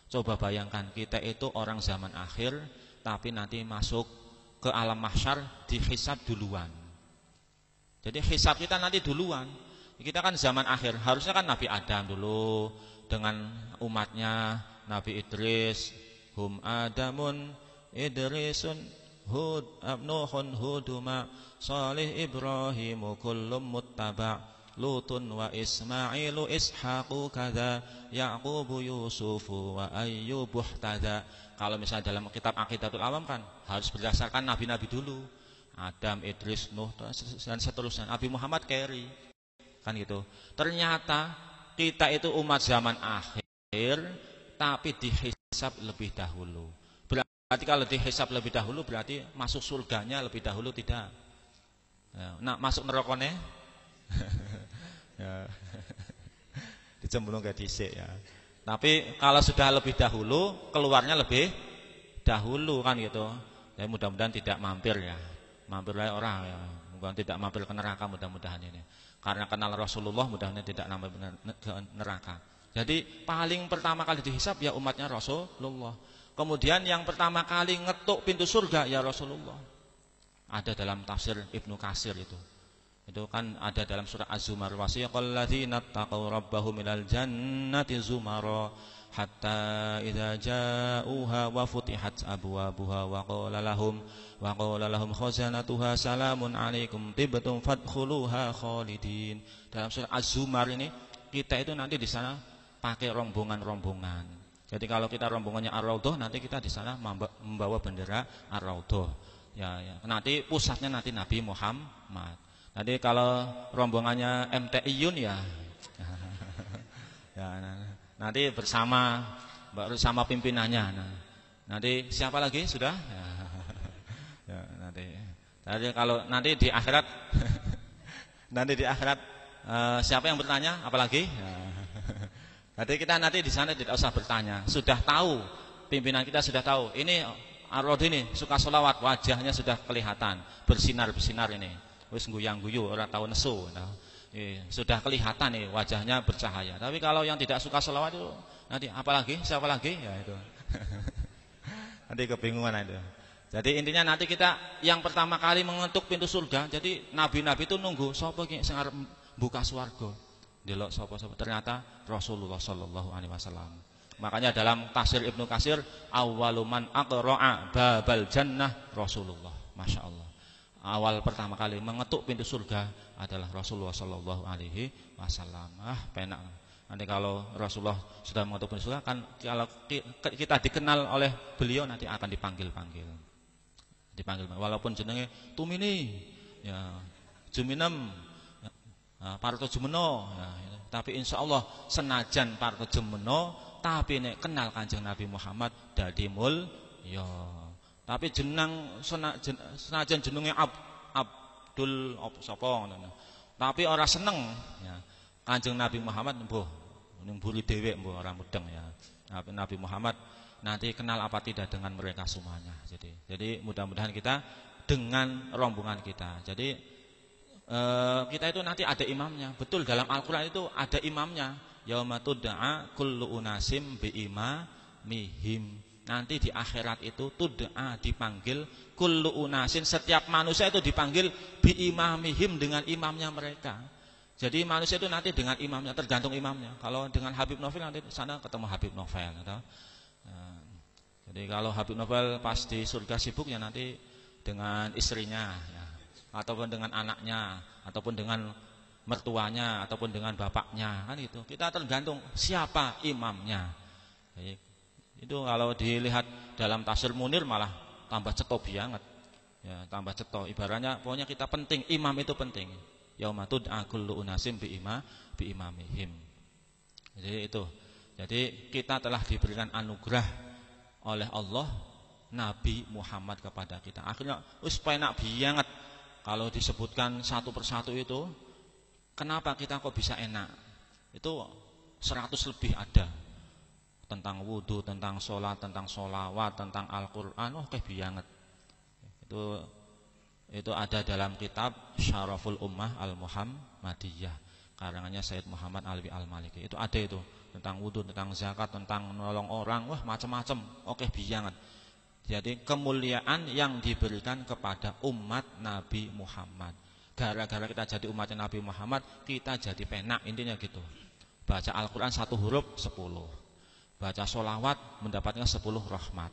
Coba bayangkan, kita itu orang zaman akhir, tapi nanti masuk ke alam mahsyar dihisab duluan. Jadi hisab kita nanti duluan. Kita kan zaman akhir, harusnya kan Nabi Adam dulu dengan umatnya, Nabi Idris, hum Adamun, Idrisun, Hud, Nuhun, Huduma, Salih, Ibrahimu, kullum muttaba, Lutun wa Ismailu, Ishaqu kada, Yaqubu, Yusufu wa Ayyubuh tada. Kalau misalnya dalam kitab Aqidatul Awam kan harus berdasarkan nabi-nabi dulu, Adam, Idris, Nuh dan seterusnya. Nabi Muhammad carry kan gitu. Ternyata kita itu umat zaman akhir, tapi dihisab lebih dahulu. Berarti kalau dihisab lebih dahulu berarti masuk surganya lebih dahulu tidak. Nah, masuk nerokone ya. Dicemplung ke dhisik ya. Tapi kalau sudah lebih dahulu, keluarnya lebih dahulu kan gitu. Ya mudah-mudahan tidak mampir ya. Mampir orang ya. Mudah-mudahan tidak mampir ke neraka mudah-mudahan ini. Karena kenal Rasulullah mudah-mudahan tidak mampir ke neraka. Jadi paling pertama kali dihisab ya umatnya Rasulullah. Kemudian yang pertama kali ngetuk pintu surga ya Rasulullah. Ada dalam tafsir Ibnu Katsir itu. Itu kan ada dalam surah Az-Zumar, wasiqal ladzina taqaw rabbahum minal jannati zumara hatta idza ja'uha wa futihat abwabuha wa qala lahum khazanatuha salamun alaikum tibtum fadkhuluha khalidin. Dalam surah Az-Zumar ini kita itu nanti di sana pakai rombongan-rombongan. Jadi kalau kita rombongannya Ar-Raudhah, nanti kita di sana membawa bendera Ar-Raudhah. Ya. Nanti pusatnya nanti Nabi Muhammad. Nanti kalau rombongannya MTI-Yun ya, nanti bersama pimpinannya. Nanti siapa lagi sudah? Nanti kalau nanti di akhirat, siapa yang bertanya? Apalagi? Nanti kita di sana tidak usah bertanya, sudah tahu pimpinan kita sudah tahu. Ini Ar-Raudhah ini suka sholawat, wajahnya sudah kelihatan bersinar ini. Wis guyang-guyu orang tahu nesu. Sudah kelihatan nih wajahnya bercahaya. Tapi kalau yang tidak suka sholawat itu nanti apalagi siapa lagi ya itu. Nanti kebingungan itu. Jadi intinya nanti kita yang pertama kali mengetuk pintu surga. Jadi nabi-nabi itu nunggu sapa ki sing arep buka swarga. Delok sapa-sapa ternyata Rasulullah sallallahu alaihi wasallam. Makanya dalam tafsir Ibnu Katsir awwaluman aqra'a babal jannah Rasulullah. Masya Allah. Awal pertama kali mengetuk pintu surga adalah Rasulullah Sallallahu Alaihi Wasallam. Penak. Nanti kalau Rasulullah sudah mengetuk pintu surga, kan kalau kita dikenal oleh beliau nanti akan dipanggil. Walaupun jenenge Tumini, ya, Juminem, Parto Jumeno, ya, tapi insya Allah senajan Parto Jumeno, tapi nek kenal Kanjeng Nabi Muhammad dadi mulya. Tapi senajan jenenge Abdul sapa ngono. Tapi ora seneng ya. Kanjeng Nabi Muhammad mbuh ning mburi dhewek mbuh ora mudeng ya. Nabi Muhammad nanti kenal apa tidak dengan mereka semuanya. Jadi mudah-mudahan kita dengan rombongan kita. Jadi kita itu nanti ada imamnya. Betul dalam Al-Qur'an itu ada imamnya. Yauma tud'a kullu unasim bi imamihim. Nanti di akhirat itu tud'a dipanggil kullu unasin, setiap manusia itu dipanggil bi imamihim dengan imamnya mereka. Jadi manusia itu nanti dengan imamnya, tergantung imamnya. Kalau dengan Habib Novel nanti sana ketemu Habib Novel gitu. Jadi kalau Habib Novel pas di surga sibuk ya nanti dengan istrinya ya, ataupun dengan anaknya, ataupun dengan mertuanya, ataupun dengan bapaknya kan gitu. Kita tergantung siapa imamnya. Jadi, itu kalau dilihat dalam tafsir Munir malah tambah ceto banget. Ya, tambah ceto. Ibaratnya pokoknya kita penting, imam itu penting. Yauma tud'a kullu unasim bi imamihim. Jadi itu. Jadi kita telah diberikan anugerah oleh Allah Nabi Muhammad kepada kita. Akhirnya wis penak banget kalau disebutkan satu persatu itu. Kenapa kita kok bisa enak? Itu 100 lebih ada. Tentang wudu, tentang sholat, tentang sholawat, tentang Al-Quran, kayak banget. Itu ada dalam kitab Syaraful Ummah Al-Muhammadiyah, karangannya Sayyid Muhammad Alwi Al-Maliki. Itu ada itu tentang wudu, tentang zakat, tentang nolong orang, macam-macam, kayak banget. Jadi kemuliaan yang diberikan kepada umat Nabi Muhammad. Gara-gara kita jadi umatnya Nabi Muhammad, kita jadi penak, intinya gitu. Baca Al-Quran 1 huruf 10. Baca sholawat mendapatkan 10 rahmat.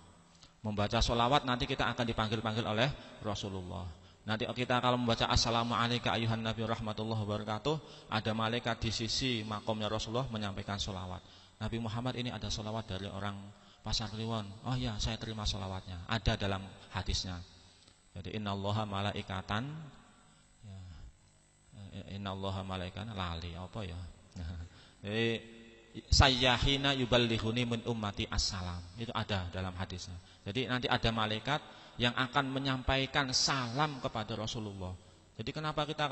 Membaca sholawat nanti kita akan dipanggil-panggil oleh Rasulullah. Nanti kita kalau membaca Assalamualaikum ayuhan Nabi rahmatullahi wabarakatuh, ada malaikat di sisi makomnya Rasulullah menyampaikan sholawat. Nabi Muhammad ini ada sholawat dari orang Pasar Kliwon. Oh ya, saya terima sholawatnya. Ada dalam hadisnya. Jadi innallaha malaikatan, ya, innallaha malaikatan lali apa ya? Jadi sayyahina yuballihuni min ummati assalam. Itu ada dalam hadisnya. Jadi nanti ada malaikat yang akan menyampaikan salam kepada Rasulullah. Jadi kenapa kita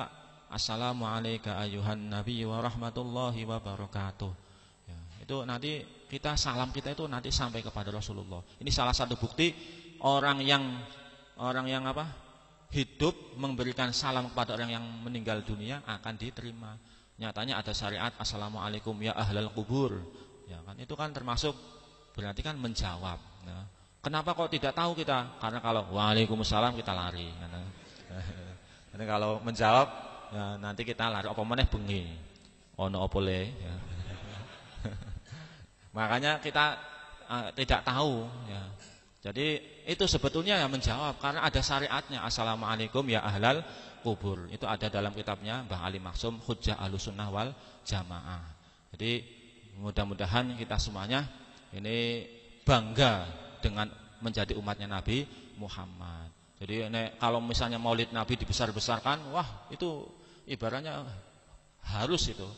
Assalamualaikum ayuhan Nabi wa rahmatullahi wabarakatuh. Ya, itu nanti kita salam kita itu nanti sampai kepada Rasulullah. Ini salah satu bukti orang yang apa? Hidup memberikan salam kepada orang yang meninggal dunia akan diterima. Nyatanya ada syariat Assalamualaikum ya ahlal kubur. Ya kan itu kan termasuk berarti kan menjawab. Ya. Kenapa kok tidak tahu kita? Karena kalau waalaikumsalam kita lari. Jadi kalau menjawab ya, nanti kita lari apa meneh bengi. Ono apa le? Ya. Makanya kita tidak tahu ya. Jadi itu sebetulnya ya menjawab karena ada syariatnya Assalamualaikum ya ahlal kubur. Itu ada dalam kitabnya Mbah Ali Maksum Hujjah Ahlussunnah wal Jamaah. Jadi mudah-mudahan kita semuanya ini bangga dengan menjadi umatnya Nabi Muhammad. Jadi kalau misalnya Maulid Nabi dibesar-besarkan, wah itu ibaratnya harus itu.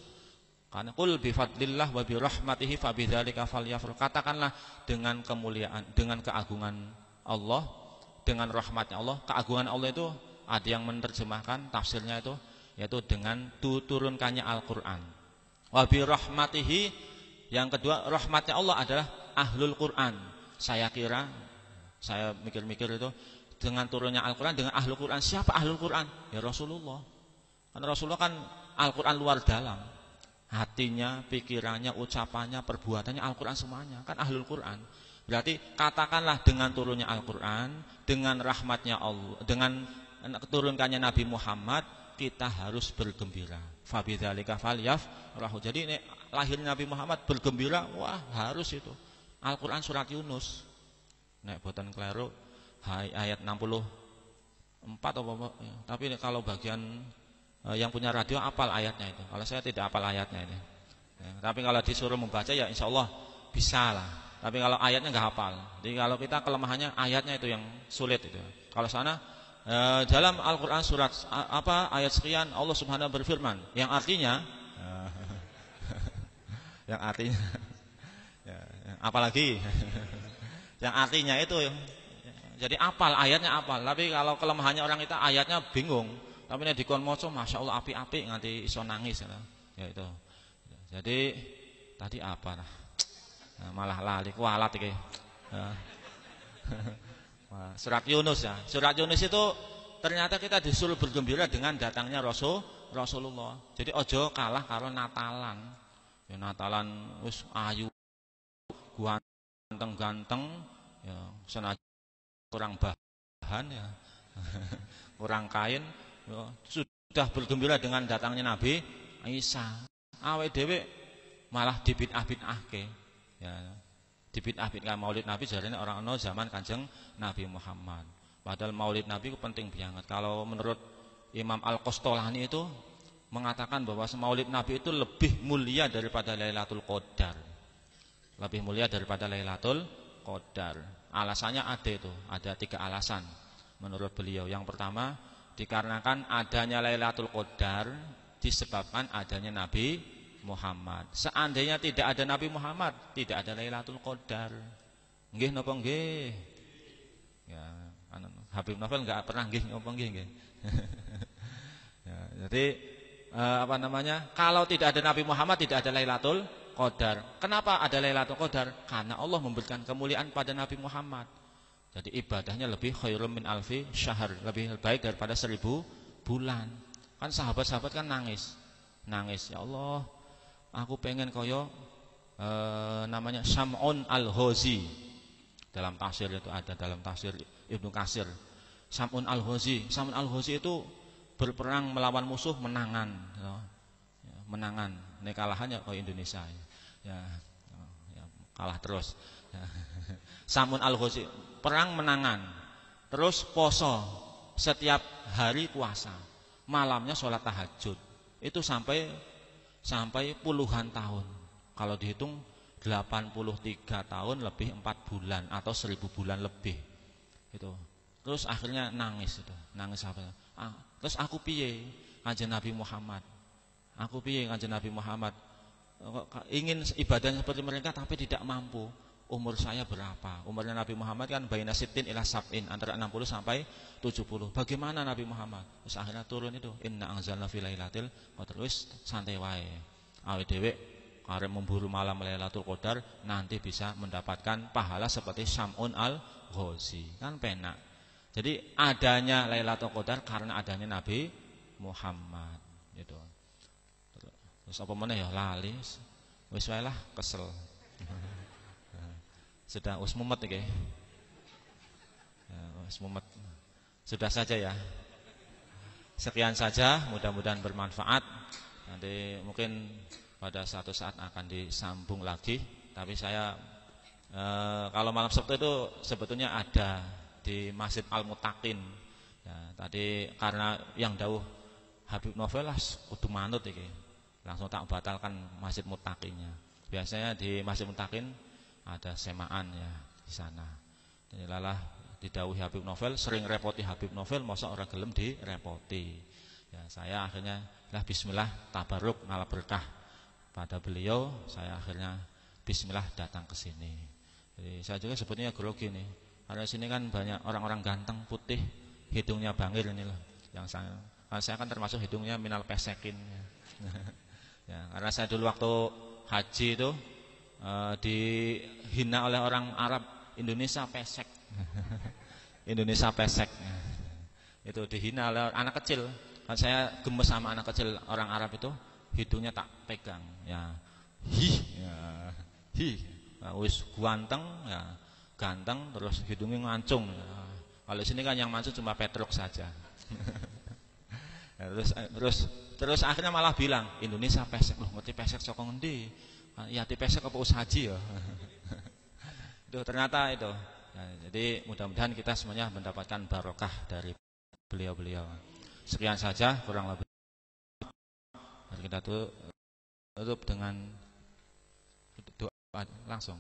Karena qul bi fadlillah wa bi rahmatihi fa bidzalika falyafrah. Katakanlah dengan kemuliaan, dengan keagungan Allah, dengan rahmatnya Allah. Keagungan Allah itu ada yang menerjemahkan tafsirnya itu yaitu dengan turunkannya Al-Qur'an. Wa bi rahmatihi, yang kedua rahmatnya Allah adalah ahlul Qur'an. Saya kira, saya mikir-mikir itu dengan turunnya Al-Qur'an, dengan ahlul Qur'an. Siapa ahlul Qur'an? Ya Rasulullah. Karena Rasulullah kan Al-Qur'an luar dalam. Hatinya, pikirannya, ucapannya, perbuatannya Al-Qur'an semuanya. Kan ahlul Qur'an. Berarti katakanlah dengan turunnya Al-Qur'an, dengan rahmatnya Allah, dengan turunkannya Nabi Muhammad, kita harus bergembira. Fa bidzalika falyafrahu. Jadi ini lahirnya Nabi Muhammad bergembira, wah harus itu. Al-Qur'an surat Yunus. Nek boten kleru ayat 64 apa ya. Tapi kalau bagian yang punya radio apal ayatnya itu. Kalau saya tidak apal ayatnya ini. Ya, tapi kalau disuruh membaca ya insya Allah bisa lah. Tapi kalau ayatnya nggak hafal. Jadi kalau kita kelemahannya ayatnya itu yang sulit itu. Kalau sana dalam Al-Qur'an surat ayat sekian Allah Subhanahu berfirman yang artinya yang artinya ya, apalagi yang artinya itu jadi apal ayatnya apal. Tapi kalau kelemahannya orang kita ayatnya bingung. Tapi nek dikon maca masyaallah apik-apik nganti iso nangis ya itu. Jadi tadi apa nah? Malah lali kualat iki. Surat Yunus ya. Surat Yunus itu ternyata kita disuruh bergembira dengan datangnya Rasulullah. Jadi ojo kalah karo Natalan. Ya Natalan wis ayu ganteng-ganteng ya senajan kurang bahan ya. Kurang kain ya, sudah bergembira dengan datangnya Nabi Isa. Awake dhewe malah dibid'ah-bid'ahke. Ya, dibid'ah-bid'ahkan Maulid Nabi jarene orang ana zaman Kanjeng Nabi Muhammad. Padahal Maulid Nabi itu penting banget. Kalau menurut Imam Al-Qastolani itu mengatakan bahwa Maulid Nabi itu lebih mulia daripada Lailatul Qadar. Lebih mulia daripada Lailatul Qadar. Alasannya ada 3 alasan menurut beliau. Yang pertama, dikarenakan adanya Lailatul Qadar disebabkan adanya Nabi Muhammad. Seandainya tidak ada Nabi Muhammad, tidak ada Lailatul Qadar. Nggih napa nggih? Ya, Habib Novel enggak pernah nggih napa nggih. Ya, jadi kalau tidak ada Nabi Muhammad, tidak ada Lailatul Qadar. Kenapa ada Lailatul Qadar? Karena Allah memberikan kemuliaan pada Nabi Muhammad. Jadi ibadahnya lebih khairum min alfi syahr, lebih baik daripada 1000 bulan. Kan sahabat-sahabat kan nangis. Ya Allah, aku pengen koyo namanya Sam'un Al-Ghazi. Dalam tafsir itu ada, dalam tafsir Ibnu Katsir. Sam'un Al-Ghazi. Sam'un Al-Ghazi itu berperang melawan musuh menangan, ya, menangan. Ini kalahannya kok Indonesia ya, ya kalah terus. Ya. Samun al-Ghazi, perang menangan. Terus poso, setiap hari puasa, malamnya sholat tahajud. Itu sampai puluhan tahun. Kalau dihitung 83 tahun lebih 4 bulan atau 1000 bulan lebih. Itu. Terus akhirnya nangis itu. Nangis apa? Terus aku piye Kanjeng Nabi Muhammad? Aku piye Kanjeng Nabi Muhammad? Ingin ibadahnya seperti mereka tapi tidak mampu. Umur saya berapa? Umurnya Nabi Muhammad kan baina sittin ila sab'in, antara 60 sampai 70. Bagaimana Nabi Muhammad? Terus akhirnya turun itu, inna anzalna fi lailatul qadar. Terus santai wae. Awake dhewe arep memburu malam Lailatul Qadar nanti bisa mendapatkan pahala seperti Sam'un al-Ghazi. Kan penak. Jadi adanya Lailatul Qadar karena adanya Nabi Muhammad gitu. Terus apa meneh ya lali. Wis wae lah kesel. Sudah wis mumet iki. Ya, wis mumet. Sudah saja ya. Sekian saja, mudah-mudahan bermanfaat. Nanti mungkin pada suatu saat akan disambung lagi. Tapi saya kalau malam Sabtu itu sebetulnya ada di Masjid Al-Mutakin. Ya, tadi karena yang dawuh Habib Novel lah kudu manut iki. Langsung tak batalkan Masjid Mutakinnya. Biasanya di Masjid Mutakin ada semaan ya di sana. Jadi lalah didawuhi Habib Novel, sering repoti Habib Novel, masa orang gelem direpoti. Ya, saya akhirnya lah bismillah tabaruk ngalap berkah pada beliau, saya akhirnya bismillah datang ke sini. Jadi saya juga sebetulnya grogi nih. Karena sini kan banyak orang-orang ganteng, putih, hidungnya bangir ini loh. Yang saya kan termasuk hidungnya minal pesekin. Ya, karena saya dulu waktu haji itu dihina oleh orang Arab, Indonesia pesek. Indonesia pesek. Itu dihina oleh anak kecil. Kan saya gemes sama anak kecil orang Arab itu, hidungnya tak pegang. Ya. Ya. Nah, wis ganteng ya, ganteng terus hidungnya ngancung. Ya. Kalau sini kan yang mancung cuma Petruk saja. Ya, terus akhirnya malah bilang Indonesia pesek. Loh, ngerti pesek saka ngendi? Ya di pesek apa us haji ya. Itu ternyata itu. Nah, jadi mudah-mudahan kita semuanya mendapatkan barokah dari beliau-beliau. Sekian saja kurang lebih. Mari kita tutup dengan doa langsung.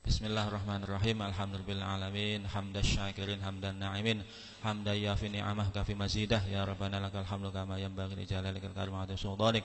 Bismillahirrahmanirrahim. Alhamdulillahirabbil hamdan syakirin hamdan na'imin hamdan yafi ni'amah kafi mazidah ya rabbana lakal hamdu kama yanbaghi li jalalikal karimati sultanik.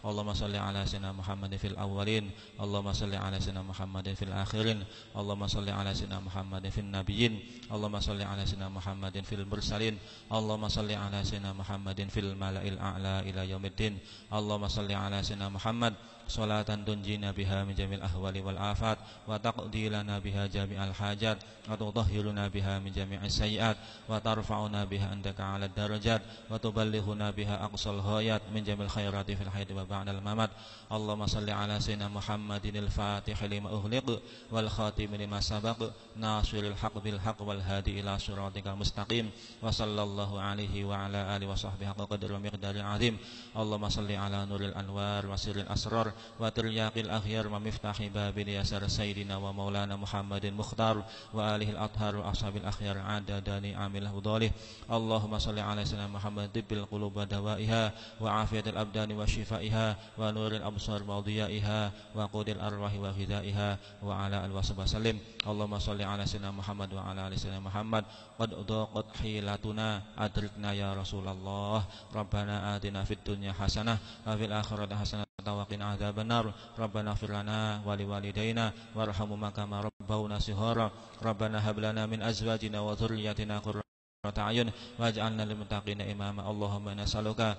Allahumma shalli ala sayyidina Muhammadin fil awwalin, Allahumma shalli ala sayyidina Muhammadin fil akhirin, Allahumma shalli ala sayyidina Muhammadin fil nabiyyin, Allahumma shalli ala sayyidina Muhammadin fil mursalin, Allahumma shalli ala sayyidina Muhammadin fil mala'il a'la ila yaumiddin. Allahumma shalli ala sayyidina Muhammad salatan tunjina biha min jamil ahwali wal afat wa taqdi lana biha jami'al hajat wa tutahhiruna biha min jami'is sayyi'at wa tarfa'una biha indaka 'ala darajat wa tuballighuna biha aqsal ghayat min jamil khairati fil hayati wa ba'dal mamat. Allahumma salli ala sayyidina Muhammadinil fatih lima ughliq wal khatim lima sabaq nasiril haqq bil haqq wal hadi ila siratikal mustaqim wa sallallahu alaihi wa ala alihi wa sahbihi haqqa qadri wa miqdaril azim. Allahumma salli ala nuril anwar wa sirril asrar wa tiryaqil akhyar wa miftahi babil yasar sayyidina wa maulana Muhammadin mukhtar wa alihi al-athhar wa ashabil akhyar adadani amilah udhalih. Allahumma salli ala sayyidina Muhammad tibbil qulub wa dawaiha wa afiyatil abdani wa shifaiha wa nuril absar wa diyaiha wa qudil arwahi wa hidaiha wa ala alihi wa sallim. Allahumma salli ala sayyidina Muhammad wa ala ali sayyidina Muhammad qad daqat hilatuna adrikna ya Rasulullah. Rabbana atina fid dunya hasanah wa fil akhirati hasanah wa qina adzabannar. Rabbana ighfir lana wa liwalidayna warhamhuma kama rabbawna shighara. Rabbana hab lana min azwajina wa dhurriyyatina qurrata a'yun waj'alna lil muttaqina imama. Allahumma nas'aluka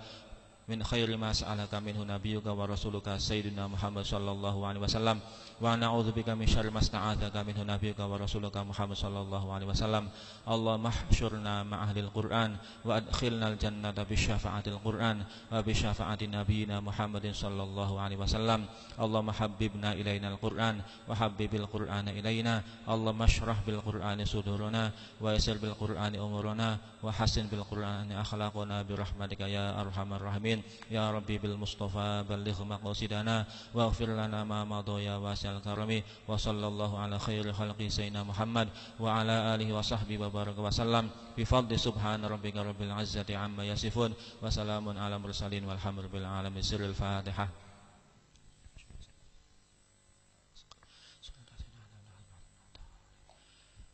min khairi ma sa'alaka minhu nabiyyuka wa rasuluka sayyidina Muhammad sallallahu alaihi wasallam wa na'udzubika min syarri ma sta'adzaka minhu nabiyyuka wa rasuluka Muhammad sallallahu alaihi wasallam. Allahumma ihsyurna ma ahlil Qur'an wa adkhilnal jannata bi syafa'atil Qur'an wa bi syafa'ati nabiyyina Muhammadin sallallahu alaihi wasallam. Allahumma habbibna ilainal Qur'an wa habbibil Qur'ana ilaina. Allahumma shrah bil Qur'ani sudurana wa yassir bil Qur'ani umurana wa hasin bil Qur'ani akhlaqana bi rahmatika ya arhamar rahimin. Ya Rabbi bil Mustafa balligh maqasidana waghfir lana ma madha ya wasi'al karami wa sallallahu ala khairi khalqi sayyidina Muhammad wa ala alihi wa sahbihi wa baraka wa sallam bi fadli subhana rabbika rabbil izzati amma yasifun wa salamun ala mursalin walhamdulillahi alamin. Sirrul Fatihah.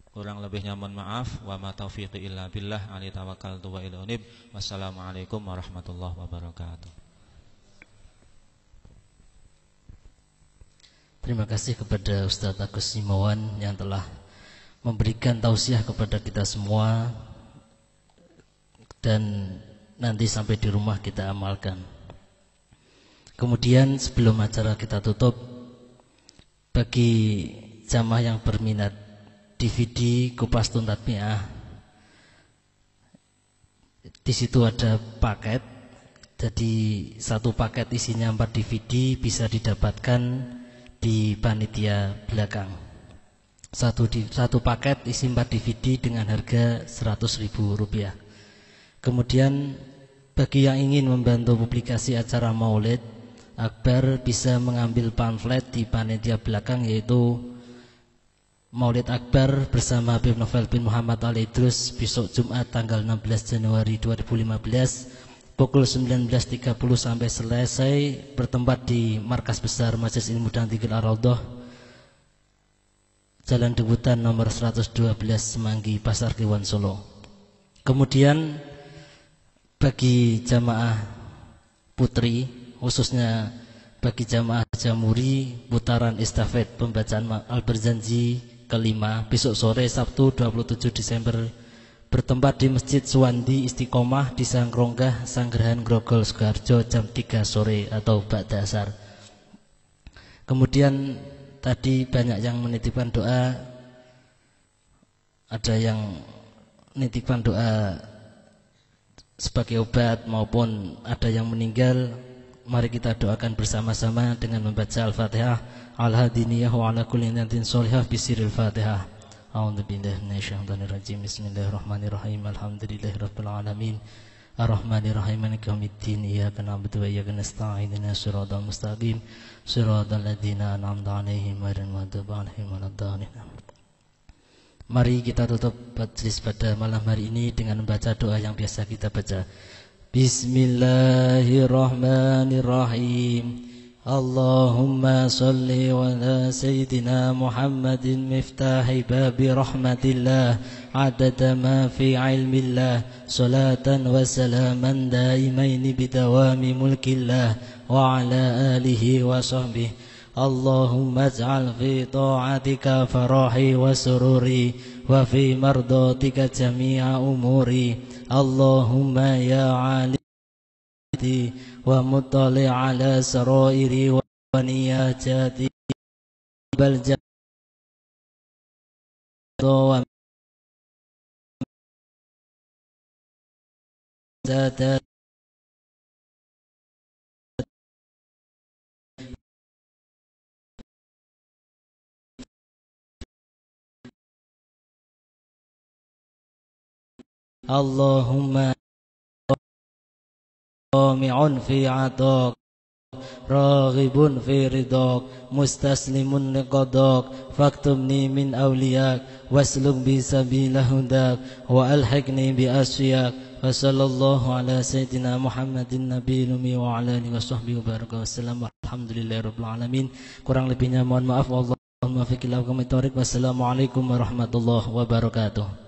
Kurang lebihnya mohon maaf. Wa ma taufiqi illa billah, alaihi tawakkaltu wa ilaihi unib. Wassalamualaikum warahmatullahi wabarakatuh. Terima kasih kepada Ustadz Agus Himawan yang telah memberikan tausiah kepada kita semua, dan nanti sampai di rumah kita amalkan. Kemudian sebelum acara kita tutup, bagi jamaah yang berminat DVD Kupas Tuntas Mi'ah, di situ ada paket. Jadi satu paket isinya 4 DVD bisa didapatkan di panitia belakang. Satu paket isi 4 DVD dengan harga Rp100.000. Kemudian bagi yang ingin membantu publikasi acara Maulid Akbar bisa mengambil pamflet di panitia belakang, yaitu Maulid Akbar bersama Habib Novel bin Muhammad Al-Idrus besok Jumat tanggal 16 Januari 2015 pukul 19.30 sampai selesai, bertempat di Markas Besar Majelis Ilmu dan Dzikir Ar-Raudhah, Jalan Debutan nomor 112 Semanggi, Pasar Kliwon, Solo. Kemudian bagi jamaah putri, khususnya bagi jamaah Jamuri, putaran estafet pembacaan Al-Barzanji kelima besok sore Sabtu 27 Desember bertempat di Masjid Suwandi Istiqomah di Sangkronggah, Sanggerahan Grogol, Sukoharjo jam 3 sore atau ba'da asar. Kemudian tadi banyak yang menitipkan doa, ada yang menitipkan doa sebagai obat maupun ada yang meninggal. Mari kita doakan bersama-sama dengan membaca Al-Fatihah Al-Hadiniyah wa ala kulli niyatin sholihah bisiril Fatihah. A'udzubillahi minasyaitonir rajim. Bismillahirrahmanirrahim. Alhamdulillahirabbil alamin. Ar-Rahmanirrahim. Maliki yaumiddin. Iyyaka na'budu wa iyyaka nasta'in. Ihdinas siratal mustaqim. Siratal ladzina an'amta 'alaihim ghairil maghdubi 'alaihim waladdallin. Mari kita tutup majelis pada malam hari ini dengan membaca doa yang biasa kita baca. Bismillahirrahmanirrahim. Allahumma salli ala Sayyidina Muhammadin miftahi babi rahmatillah adada ma fi ilmillah salatan wa salaman daimaini bidawami mulkillah wa ala alihi wa sahbihi. Allahumma ij'al fi ta'atika farahi wa sururi wa fi mardatika jami'a umuri. Allahumma ya aliti wa muttali ala sarairi wa niyajati bal jadwa zata Allahumma qami'un fi 'atak raghibun fi ridak mustaslimun liqadak faktumni min awliyak wasluk bi sabila hudak wa alhiqni bi asfiyak wa sallallahu ala sayyidina Muhammadin nabiyil ummi wa ala alihi wa sahbihi wa baraka wasallam. Alhamdulillahirabbil alamin. Kurang lebihnya mohon maaf. Wallahumma fiqil. Wassalamualaikum warahmatullahi wabarakatuh.